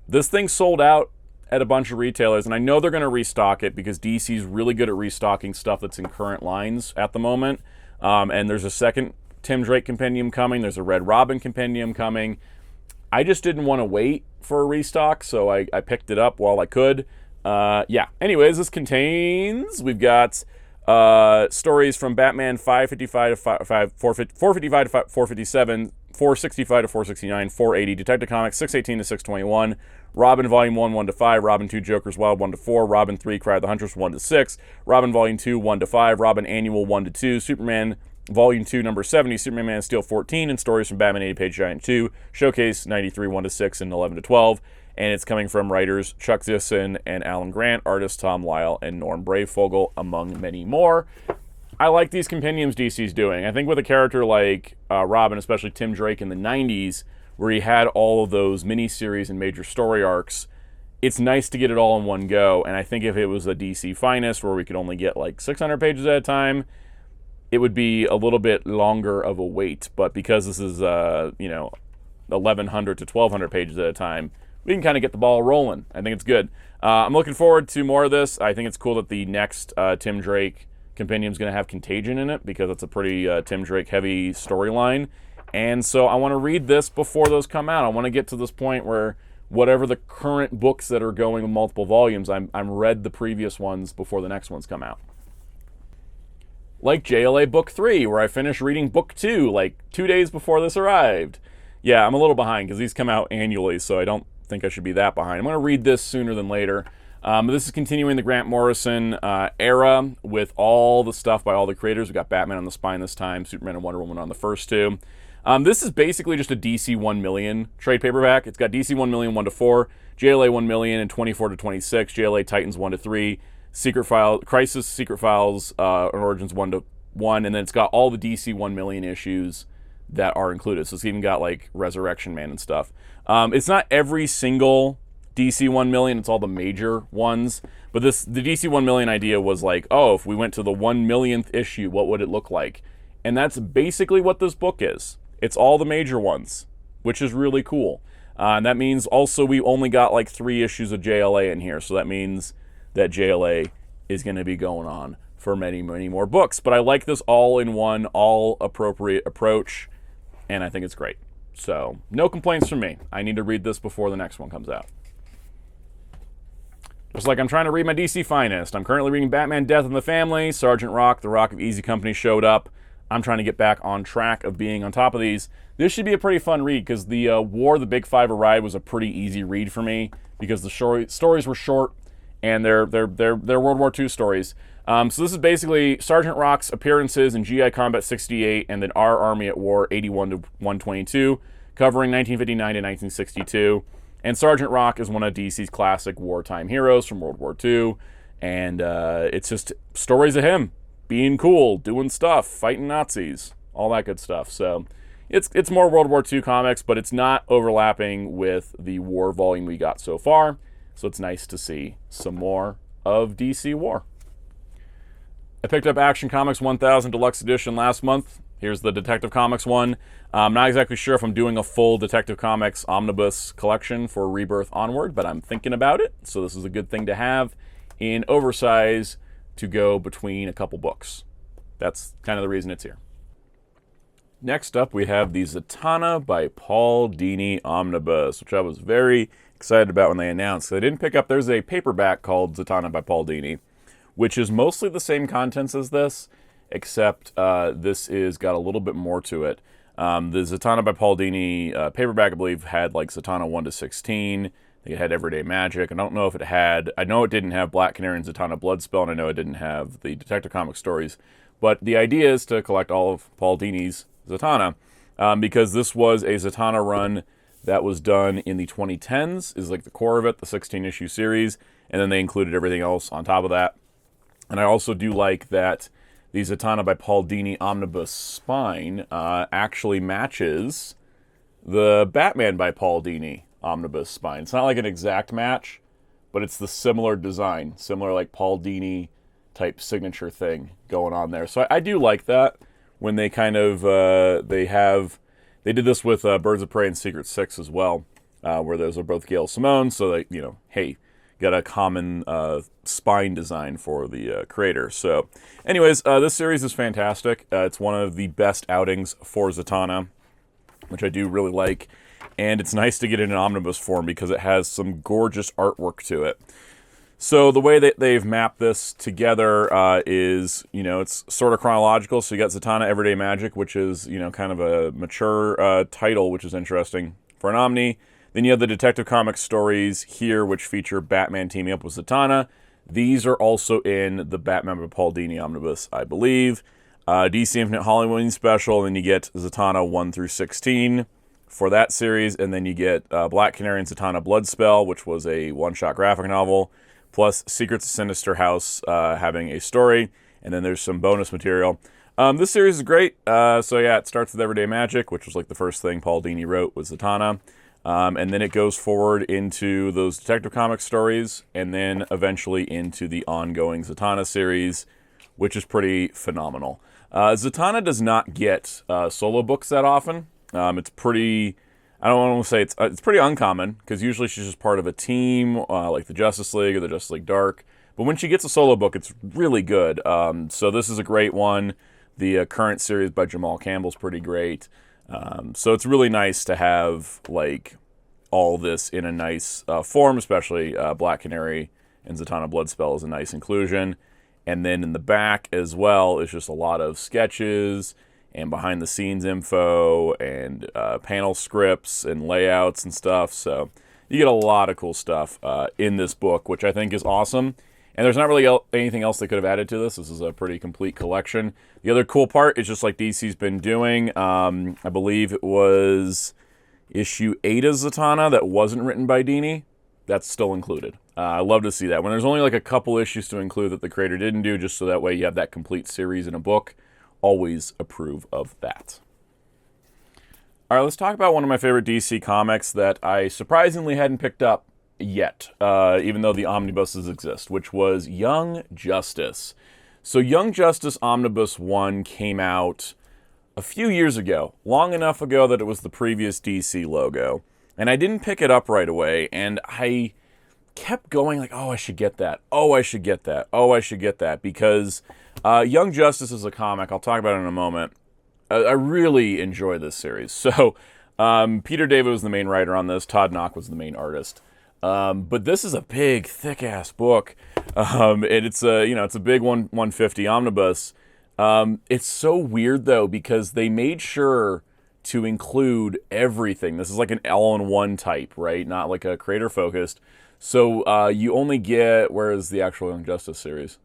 this thing sold out at a bunch of retailers, and I know they're going to restock it because DC's really good at restocking stuff that's in current lines at the moment. And there's a second Tim Drake Compendium coming. There's a Red Robin Compendium coming. I just didn't want to wait for a restock, so I picked it up while I could. Yeah. Anyways, this contains, we've got stories from Batman 555 to 455 to 457, 465 to 469, 480, Detective Comics 618 to 621, Robin Volume 1, 1 to 5, Robin 2, Joker's Wild 1 to 4, Robin 3, Cry of the Huntress 1 to 6, Robin Volume 2, 1 to 5, Robin Annual 1 to 2, Superman Volume 2, number 70, Superman Man of Steel 14, and stories from Batman 80 Page Giant 2, Showcase 93, 1 to 6, and 11 to 12. And it's coming from writers Chuck Zisson and Alan Grant, artists Tom Lyle and Norm Brayfogle, among many more. I like these compendiums DC's doing. I think with a character like Robin, especially Tim Drake in the 90s, where he had all of those miniseries and major story arcs, it's nice to get it all in one go. And I think if it was a DC Finest where we could only get like 600 pages at a time, it would be a little bit longer of a wait. But because this is, 1,100 to 1,200 pages at a time, we can kind of get the ball rolling. I think it's good. I'm looking forward to more of this. I think it's cool that the next Tim Drake compendium is going to have Contagion in it, because it's a pretty Tim Drake heavy storyline. And so I want to read this before those come out. I want to get to this point where whatever the current books that are going in multiple volumes, I'm read the previous ones before the next ones come out. Like JLA Book 3, where I finished reading Book 2 like 2 days before this arrived. Yeah, I'm a little behind because these come out annually, so I don't think I should be that behind. I'm going to read this sooner than later. This is continuing the Grant Morrison era with all the stuff by all the creators. We got Batman on the spine this time, Superman and Wonder Woman on the first two. This is basically just a DC 1 million trade paperback. It's got DC 1 million 1 to 4, JLA 1 million and 24 to 26, JLA Titans 1 to 3, Secret Files, Crisis, Secret Files, and Origins 1 to 1, and then it's got all the DC 1 million issues that are included. So it's even got like Resurrection Man and stuff. It's not every single DC 1 million, it's all the major ones. But the DC 1 million idea was like, oh, if we went to the 1 millionth issue, what would it look like? And that's basically what this book is. It's all the major ones, which is really cool. And that means also we only got like 3 issues of JLA in here. So that means that JLA is going to be going on for many, many more books. But I like this all-in-one, all-appropriate approach, and I think it's great. So no complaints from me. I need to read this before the next one comes out. Just like I'm trying to read my DC Finest. I'm currently reading Batman Death in the Family. Sergeant Rock, the Rock of Easy Company showed up. I'm trying to get back on track of being on top of these. This should be a pretty fun read because the War of the Big Five Arrived was a pretty easy read for me because the stories were short and they're World War II stories. So this is basically Sergeant Rock's appearances in GI Combat 68 and then Our Army at War 81 to 122, covering 1959 to 1962. And Sergeant Rock is one of DC's classic wartime heroes from World War II. And it's just stories of him being cool, doing stuff, fighting Nazis, all that good stuff. So it's more World War II comics, but it's not overlapping with the war volume we got so far. So it's nice to see some more of DC War. I picked up Action Comics 1000 Deluxe Edition last month. Here's the Detective Comics one. I'm not exactly sure if I'm doing a full Detective Comics Omnibus collection for Rebirth onward, but I'm thinking about it. So this is a good thing to have in oversize to go between a couple books. That's kind of the reason it's here. Next up, we have the Zatanna by Paul Dini Omnibus, which I was very excited about when they announced. I didn't pick up, there's a paperback called Zatanna by Paul Dini, which is mostly the same contents as this, except this is got a little bit more to it. The Zatanna by Paul Dini paperback, I believe, had like Zatanna 1 to 16. I think it had Everyday Magic. I don't know if it had, I know it didn't have Black Canary and Zatanna Bloodspell, and I know it didn't have the Detective Comics stories. But the idea is to collect all of Paul Dini's Zatanna, because this was a Zatanna run that was done in the 2010s, is like the core of it, the 16-issue series, and then they included everything else on top of that. And I also do like that the Zatanna by Paul Dini Omnibus spine actually matches the Batman by Paul Dini Omnibus spine. It's not like an exact match, but it's the similar design, similar like Paul Dini type signature thing going on there. So I do like that when they kind of, they did this with Birds of Prey and Secret Six as well, where those are both Gail Simone, so they, hey, got a common spine design for the creator. So anyways, this series is fantastic. It's one of the best outings for Zatanna, which I do really like. And it's nice to get in an omnibus form because it has some gorgeous artwork to it. So the way that they've mapped this together is, it's sort of chronological. So you got Zatanna Everyday Magic, which is, kind of a mature title, which is interesting for an Omni. Then you have the Detective Comics stories here, which feature Batman teaming up with Zatanna. These are also in the Batman by Paul Dini Omnibus, I believe. DC Infinite Halloween Special, and then you get Zatanna 1 through 16 for that series, and then you get Black Canary and Zatanna Bloodspell, which was a one-shot graphic novel, plus Secrets of Sinister House having a story, and then there's some bonus material. This series is great. So yeah, it starts with Everyday Magic, which was like the first thing Paul Dini wrote was Zatanna. And then it goes forward into those Detective Comics stories, and then eventually into the ongoing Zatanna series, which is pretty phenomenal. Zatanna does not get solo books that often. It's pretty... I don't want to say it's pretty uncommon, because usually she's just part of a team, like the Justice League or the Justice League Dark. But when she gets a solo book, it's really good. So this is a great one. The current series by Jamal Campbell's pretty great. So it's really nice to have like all this in a nice form, especially Black Canary and Zatanna Bloodspell is a nice inclusion. And then in the back as well is just a lot of sketches and behind-the-scenes info and panel scripts and layouts and stuff. So you get a lot of cool stuff in this book, which I think is awesome. And there's not really anything else they could have added to this. This is a pretty complete collection. The other cool part is just like DC's been doing. I believe it was issue 8 of Zatanna that wasn't written by Dini. That's still included. I love to see that. When there's only like a couple issues to include that the creator didn't do, just so that way you have that complete series in a book. Always approve of that. All right, let's talk about one of my favorite DC comics that I surprisingly hadn't picked up yet, even though the omnibuses exist, which was Young Justice. So Young Justice Omnibus 1 came out a few years ago, long enough ago that it was the previous DC logo. And I didn't pick it up right away, and I kept going like, oh, I should get that. Oh, I should get that. Oh, I should get that. Because Young Justice is a comic. I'll talk about it in a moment. I really enjoy this series. So Peter David was the main writer on this. Todd Knock was the main artist. But this is a big, thick-ass book. And it's a big 150 omnibus. It's so weird, though, because they made sure to include everything. This is like an all-in-one type, right? Not like a creator-focused. So you only get... Where is the actual Young Justice series?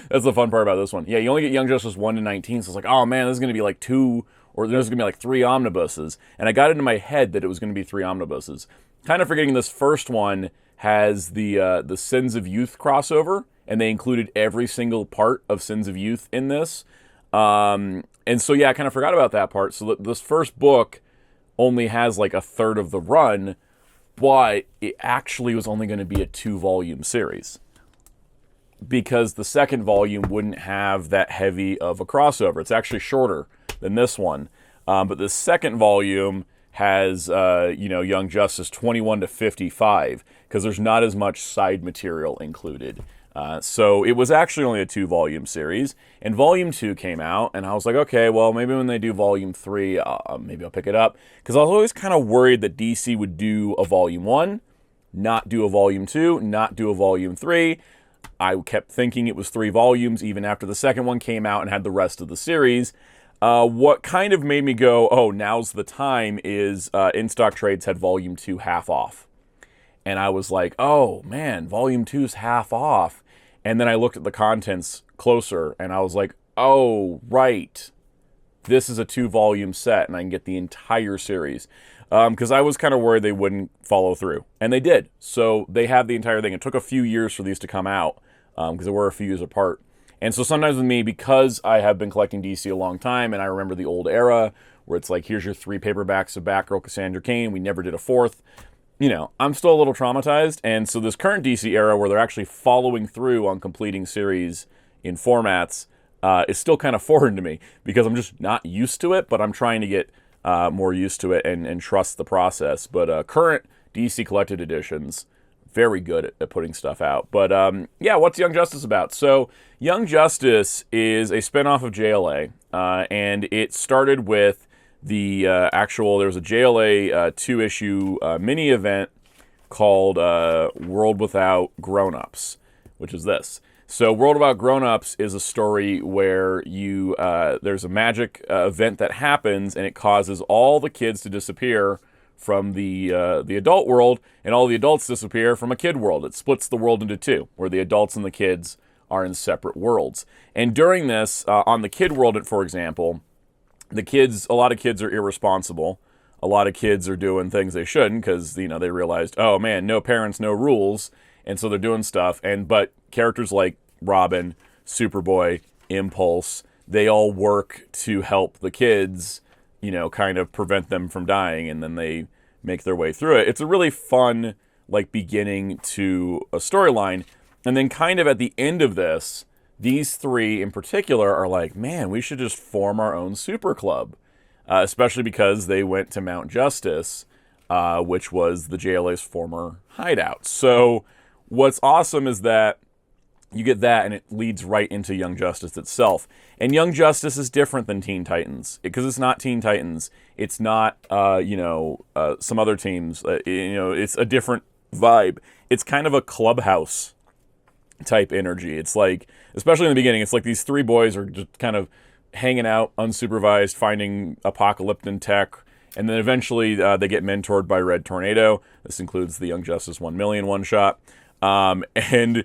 That's the fun part about this one. Yeah, you only get Young Justice 1 to 19, so it's like, oh man, this is going to be like 2, or there's going to be like 3 omnibuses. And I got into my head that it was going to be 3 omnibuses. Kind of forgetting this first one has the Sins of Youth crossover, and they included every single part of Sins of Youth in this. And so, yeah, I kind of forgot about that part. So this first book only has like a third of the run, but it actually was only going to be a 2-volume series, because the second volume wouldn't have that heavy of a crossover. It's actually shorter than this one. But the second volume has, Young Justice 21 to 55, because there's not as much side material included. So it was actually only a 2-volume series, and Volume 2 came out, and I was like, okay, well, maybe when they do Volume 3, maybe I'll pick it up, because I was always kind of worried that DC would do a Volume 1, not do a Volume 2, not do a Volume 3. I kept thinking it was 3 volumes, even after the second one came out and had the rest of the series. What kind of made me go, oh, now's the time, is In-Stock Trades had Volume 2 half off. And I was like, oh, man, Volume 2's half off. And then I looked at the contents closer, and I was like, oh, right. This is a 2-volume set, and I can get the entire series. Because I was kind of worried they wouldn't follow through. And they did. So they have the entire thing. It took a few years for these to come out, because they were a few years apart. And so sometimes with me, because I have been collecting DC a long time, and I remember the old era, where it's like, here's your 3 paperbacks of Batgirl, Cassandra Cain, we never did a 4th. I'm still a little traumatized, and so this current DC era where they're actually following through on completing series in formats is still kind of foreign to me, because I'm just not used to it, but I'm trying to get more used to it and trust the process. But current DC Collected Editions, very good at putting stuff out. But yeah, what's Young Justice about? So Young Justice is a spinoff of JLA, and it started with the there was a JLA 2-issue mini event called World Without Grown-Ups, which is this. So World Without Grown-Ups is a story where there's a magic event that happens, and it causes all the kids to disappear from the adult world, and all the adults disappear from a kid world. It splits the world into 2, where the adults and the kids are in separate worlds. And during this, on the kid world, for example, a lot of kids are irresponsible. A lot of kids are doing things they shouldn't, because they realized, oh man, no parents, no rules, and so they're doing stuff. But characters like Robin, Superboy, Impulse, they all work to help the kids, kind of prevent them from dying, and then they make their way through it. It's a really fun, like, beginning to a storyline. And then kind of at the end of this, these three in particular are like, man, we should just form our own super club. Especially because they went to Mount Justice, which was the JLA's former hideout. So what's awesome is that you get that, and it leads right into Young Justice itself. And Young Justice is different than Teen Titans, because it's not Teen Titans. It's not, some other teams. It's a different vibe. It's kind of a clubhouse type energy. It's like, especially in the beginning, it's like these three boys are just kind of hanging out, unsupervised, finding apocalyptic tech, and then eventually they get mentored by Red Tornado. This includes the Young Justice 1 million one-shot. And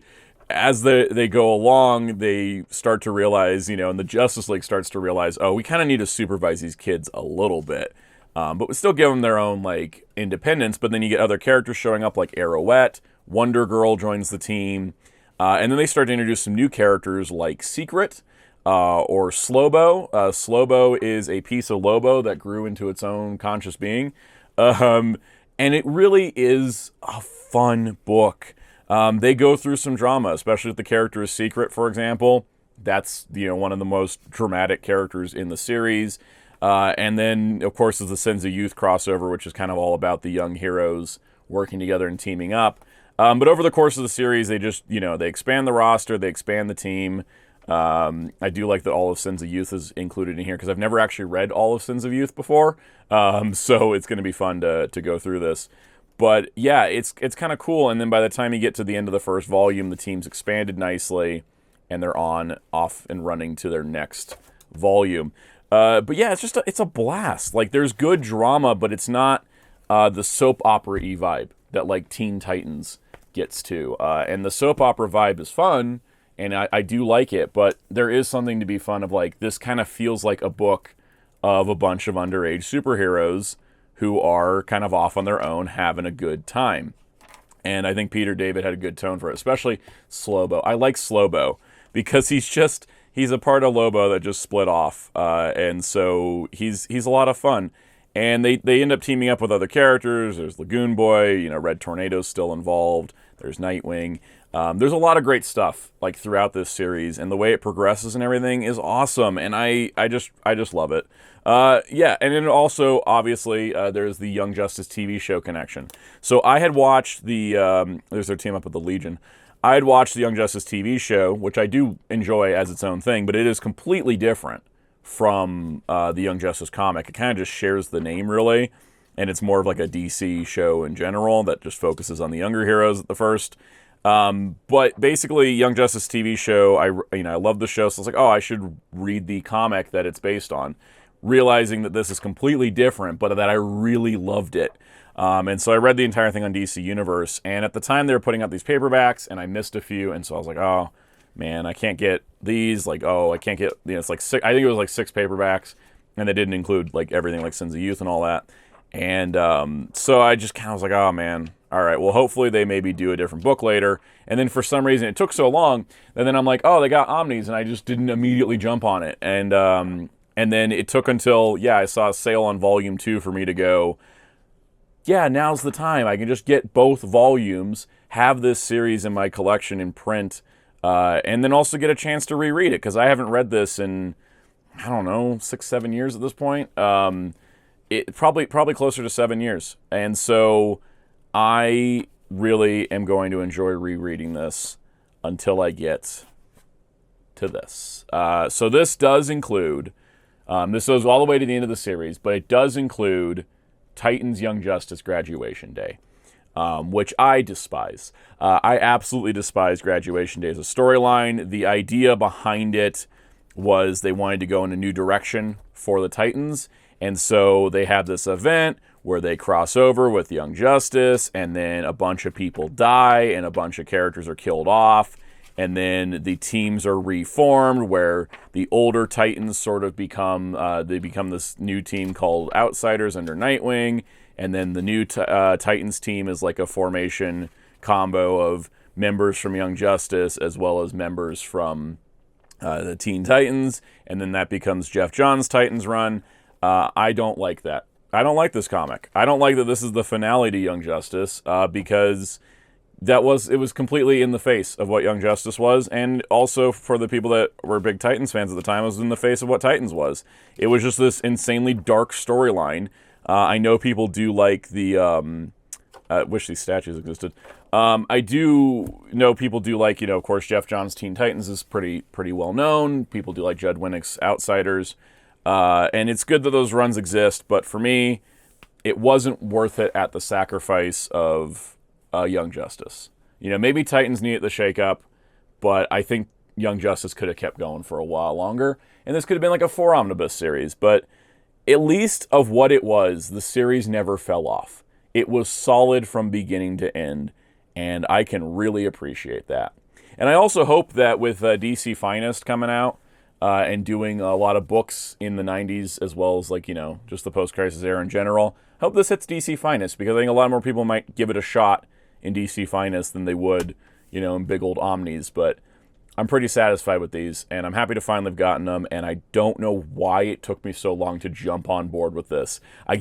as they go along, they start to realize, and the Justice League starts to realize, oh, we kind of need to supervise these kids a little bit. But we still give them their own, like, independence. But then you get other characters showing up, like Arrowette. Wonder Girl joins the team. And then they start to introduce some new characters like Secret or Slobo. Slobo is a piece of Lobo that grew into its own conscious being. And it really is a fun book. They go through some drama, especially with the character of Secret, for example. That's, one of the most dramatic characters in the series. And then, of course, is the Sins of Youth crossover, which is kind of all about the young heroes working together and teaming up. But over the course of the series, they just, they expand the roster, they expand the team. I do like that all of Sins of Youth is included in here, because I've never actually read all of Sins of Youth before. So it's going to be fun to go through this. But yeah, it's kind of cool. And then by the time you get to the end of the first volume, the team's expanded nicely, and they're off and running to their next volume. But yeah, it's a blast. Like, there's good drama, but it's not the soap opera-y vibe that, like, Teen Titans gets to. And the soap opera vibe is fun, and I do like it, but there is something to be fun of, like, this kind of feels like a book of a bunch of underage superheroes who are kind of off on their own, having a good time. And I think Peter David had a good tone for it, especially Slobo. I like Slobo because he's a part of Lobo that just split off. And so he's a lot of fun. And they end up teaming up with other characters. There's Lagoon Boy, Red Tornado's still involved. There's Nightwing. There's a lot of great stuff, like, throughout this series, and the way it progresses and everything is awesome, and I just love it. Yeah, and then also, obviously, there's the Young Justice TV show connection. So I had watched there's their team up with the Legion. I had watched the Young Justice TV show, which I do enjoy as its own thing, but it is completely different from the Young Justice comic. It kind of just shares the name, really, and it's more of like a DC show in general that just focuses on the younger heroes at the first. But basically, Young Justice TV show, I love the show, so I was like, oh, I should read the comic that it's based on, realizing that this is completely different, but that I really loved it. And so I read the entire thing on DC Universe, and at the time they were putting out these paperbacks, and I missed a few, and so I was like, oh, man, I can't get these, like, I can't get, it's like six, I think it was like 6 paperbacks, and they didn't include, like, everything like Sins of Youth and all that. And so I just kind of was like, oh, man, all right, well, hopefully they maybe do a different book later. And then for some reason it took so long, and then I'm like, oh, they got Omnis, and I just didn't immediately jump on it. And then it took until, I saw a sale on Volume 2 for me to go, yeah, now's the time. I can just get both volumes, have this series in my collection in print, and then also get a chance to reread it, because I haven't read this in, I don't know, 6-7 years at this point. It probably closer to 7 years. And so I really am going to enjoy rereading this until I get to this. So this does include, this goes all the way to the end of the series, but it does include Titans Young Justice Graduation Day, which I despise. I absolutely despise Graduation Day as a storyline. The idea behind it was they wanted to go in a new direction for the Titans, and so they have this event where they cross over with Young Justice, and then a bunch of people die, and a bunch of characters are killed off, and then the teams are reformed, where the older Titans sort of become this new team called Outsiders under Nightwing, and then the new Titans team is like a formation combo of members from Young Justice as well as members from the Teen Titans, and then that becomes Jeff Johns' Titans run. I don't like that. I don't like this comic. I don't like that this is the finale to Young Justice, because it was completely in the face of what Young Justice was, and also for the people that were big Titans fans at the time, it was in the face of what Titans was. It was just this insanely dark storyline. I know people do like the, wish these statues existed. I do know people do like, of course, Jeff Johns' Teen Titans is pretty well known. People do like Judd Winnick's Outsiders. And it's good that those runs exist, but for me, it wasn't worth it at the sacrifice of Young Justice. Maybe Titans needed the shakeup, but I think Young Justice could have kept going for a while longer, and this could have been like a 4 Omnibus series, but at least of what it was, the series never fell off. It was solid from beginning to end, and I can really appreciate that. And I also hope that with DC Finest coming out, and doing a lot of books in the 90s, as well as, just the post-crisis era in general, I hope this hits DC Finest, because I think a lot more people might give it a shot in DC Finest than they would, in big old Omnis. But I'm pretty satisfied with these, and I'm happy to finally have gotten them, and I don't know why it took me so long to jump on board with this. I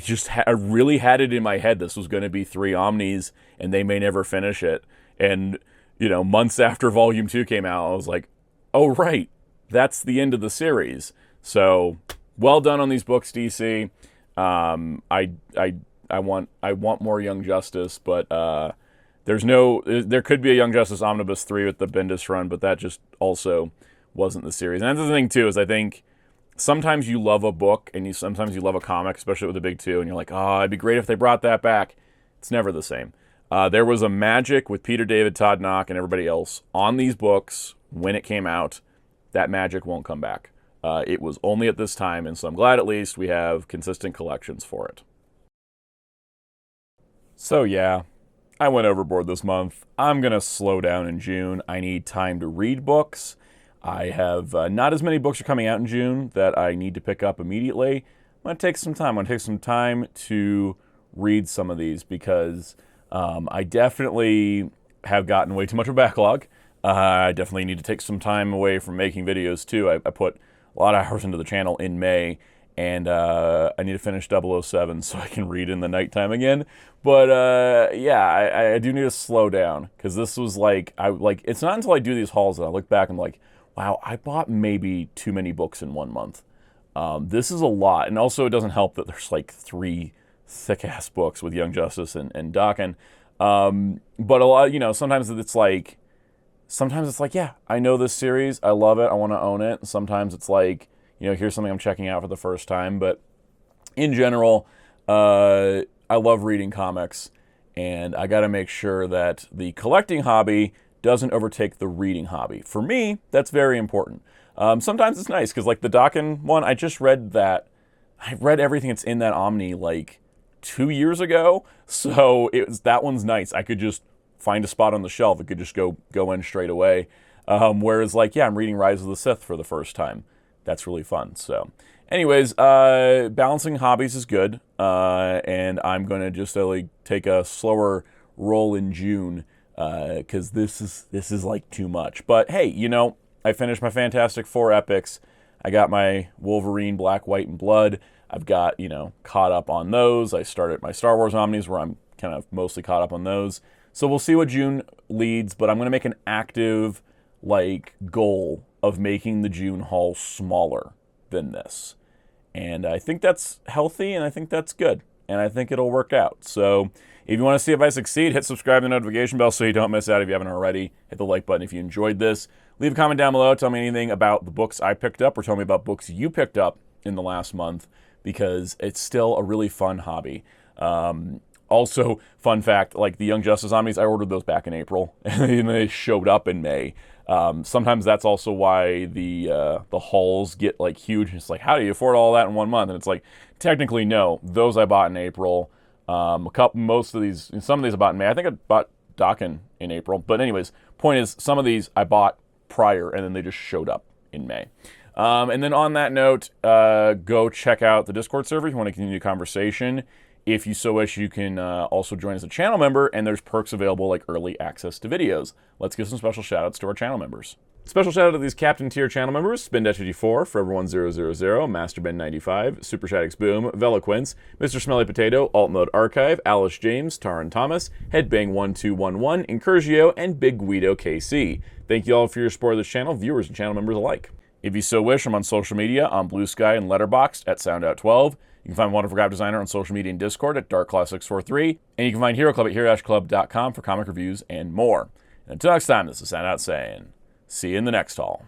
really had it in my head this was going to be 3 Omnis, and they may never finish it. And, months after Volume 2 came out, I was like, oh, right, that's the end of the series. So, well done on these books, DC. I want more Young Justice, but there could be a Young Justice Omnibus 3 with the Bendis run, but that just also wasn't the series. And that's the thing, too, is I think sometimes you love a book and sometimes you love a comic, especially with the big 2, and you're like, oh, it'd be great if they brought that back. It's never the same. There was a magic with Peter David, Todd Knock, and everybody else on these books when it came out. That magic won't come back. It was only at this time, and so I'm glad at least we have consistent collections for it. So yeah, I went overboard this month. I'm going to slow down in June. I need time to read books. I have not as many books are coming out in June that I need to pick up immediately. I'm going to take some time. I'm going to take some time to read some of these, because I definitely have gotten way too much of a backlog. I definitely need to take some time away from making videos, too. I put a lot of hours into the channel in May, and I need to finish 007 so I can read in the nighttime again. But, yeah, I do need to slow down, because this was it's not until I do these hauls that I look back and I'm like, wow, I bought maybe too many books in 1 month. This is a lot, and also it doesn't help that there's 3 thick-ass books with Young Justice and Daken. But a lot, sometimes it's like, yeah, I know this series, I love it, I want to own it. Sometimes it's like, here's something I'm checking out for the first time. But in general, I love reading comics, and I got to make sure that the collecting hobby doesn't overtake the reading hobby. For me, that's very important. Sometimes it's nice, because the Daken one, I just read that. I read everything that's in that Omni 2 years ago, so that one's nice. I could just find a spot on the shelf. It could just go in straight away. Whereas, I'm reading Rise of the Sith for the first time. That's really fun. So, anyways, balancing hobbies is good, and I'm going to just take a slower roll in June, because this is too much. But hey, I finished my Fantastic Four epics. I got my Wolverine Black, White, and Blood. I've got, caught up on those. I started my Star Wars Omnis, where I'm kind of mostly caught up on those. So we'll see what June leads, but I'm going to make an active, goal of making the June haul smaller than this. And I think that's healthy, and I think that's good, and I think it'll work out. So if you want to see if I succeed, hit subscribe and the notification bell so you don't miss out if you haven't already. Hit the like button if you enjoyed this. Leave a comment down below. Tell me anything about the books I picked up, or tell me about books you picked up in the last month, because it's still a really fun hobby. Also, fun fact, the Young Justice Omnis, I ordered those back in April, and they showed up in May. Sometimes that's also why the hauls get huge. It's how do you afford all that in 1 month? And it's technically no. Those I bought in April. Some of these I bought in May. I think I bought Daken in April. But anyways, point is, some of these I bought prior, and then they just showed up in May. And then on that note, go check out the Discord server if you want to continue the conversation. If you so wish, you can also join as a channel member, and there's perks available like early access to videos. Let's give some special shout outs to our channel members. Special shout out to these Captain Tier channel members: Spin-54, Forever1000, MasterBen95, SuperShatix Boom, Veloquence, Mr. Smelly Potato, Alt Mode Archive, Alice James, Taran Thomas, Headbang1211, Incurgio, and Big Guido KC. Thank you all for your support of this channel, viewers and channel members alike. If you so wish, I'm on social media on Blue Sky and Letterboxd at Soundout12. You can find Wonderful Graphic Designer on social media and Discord at DarkClaw643. And you can find Hero Club at hero-club.com for comic reviews and more. And until next time, this is Soundout saying, see you in the next haul.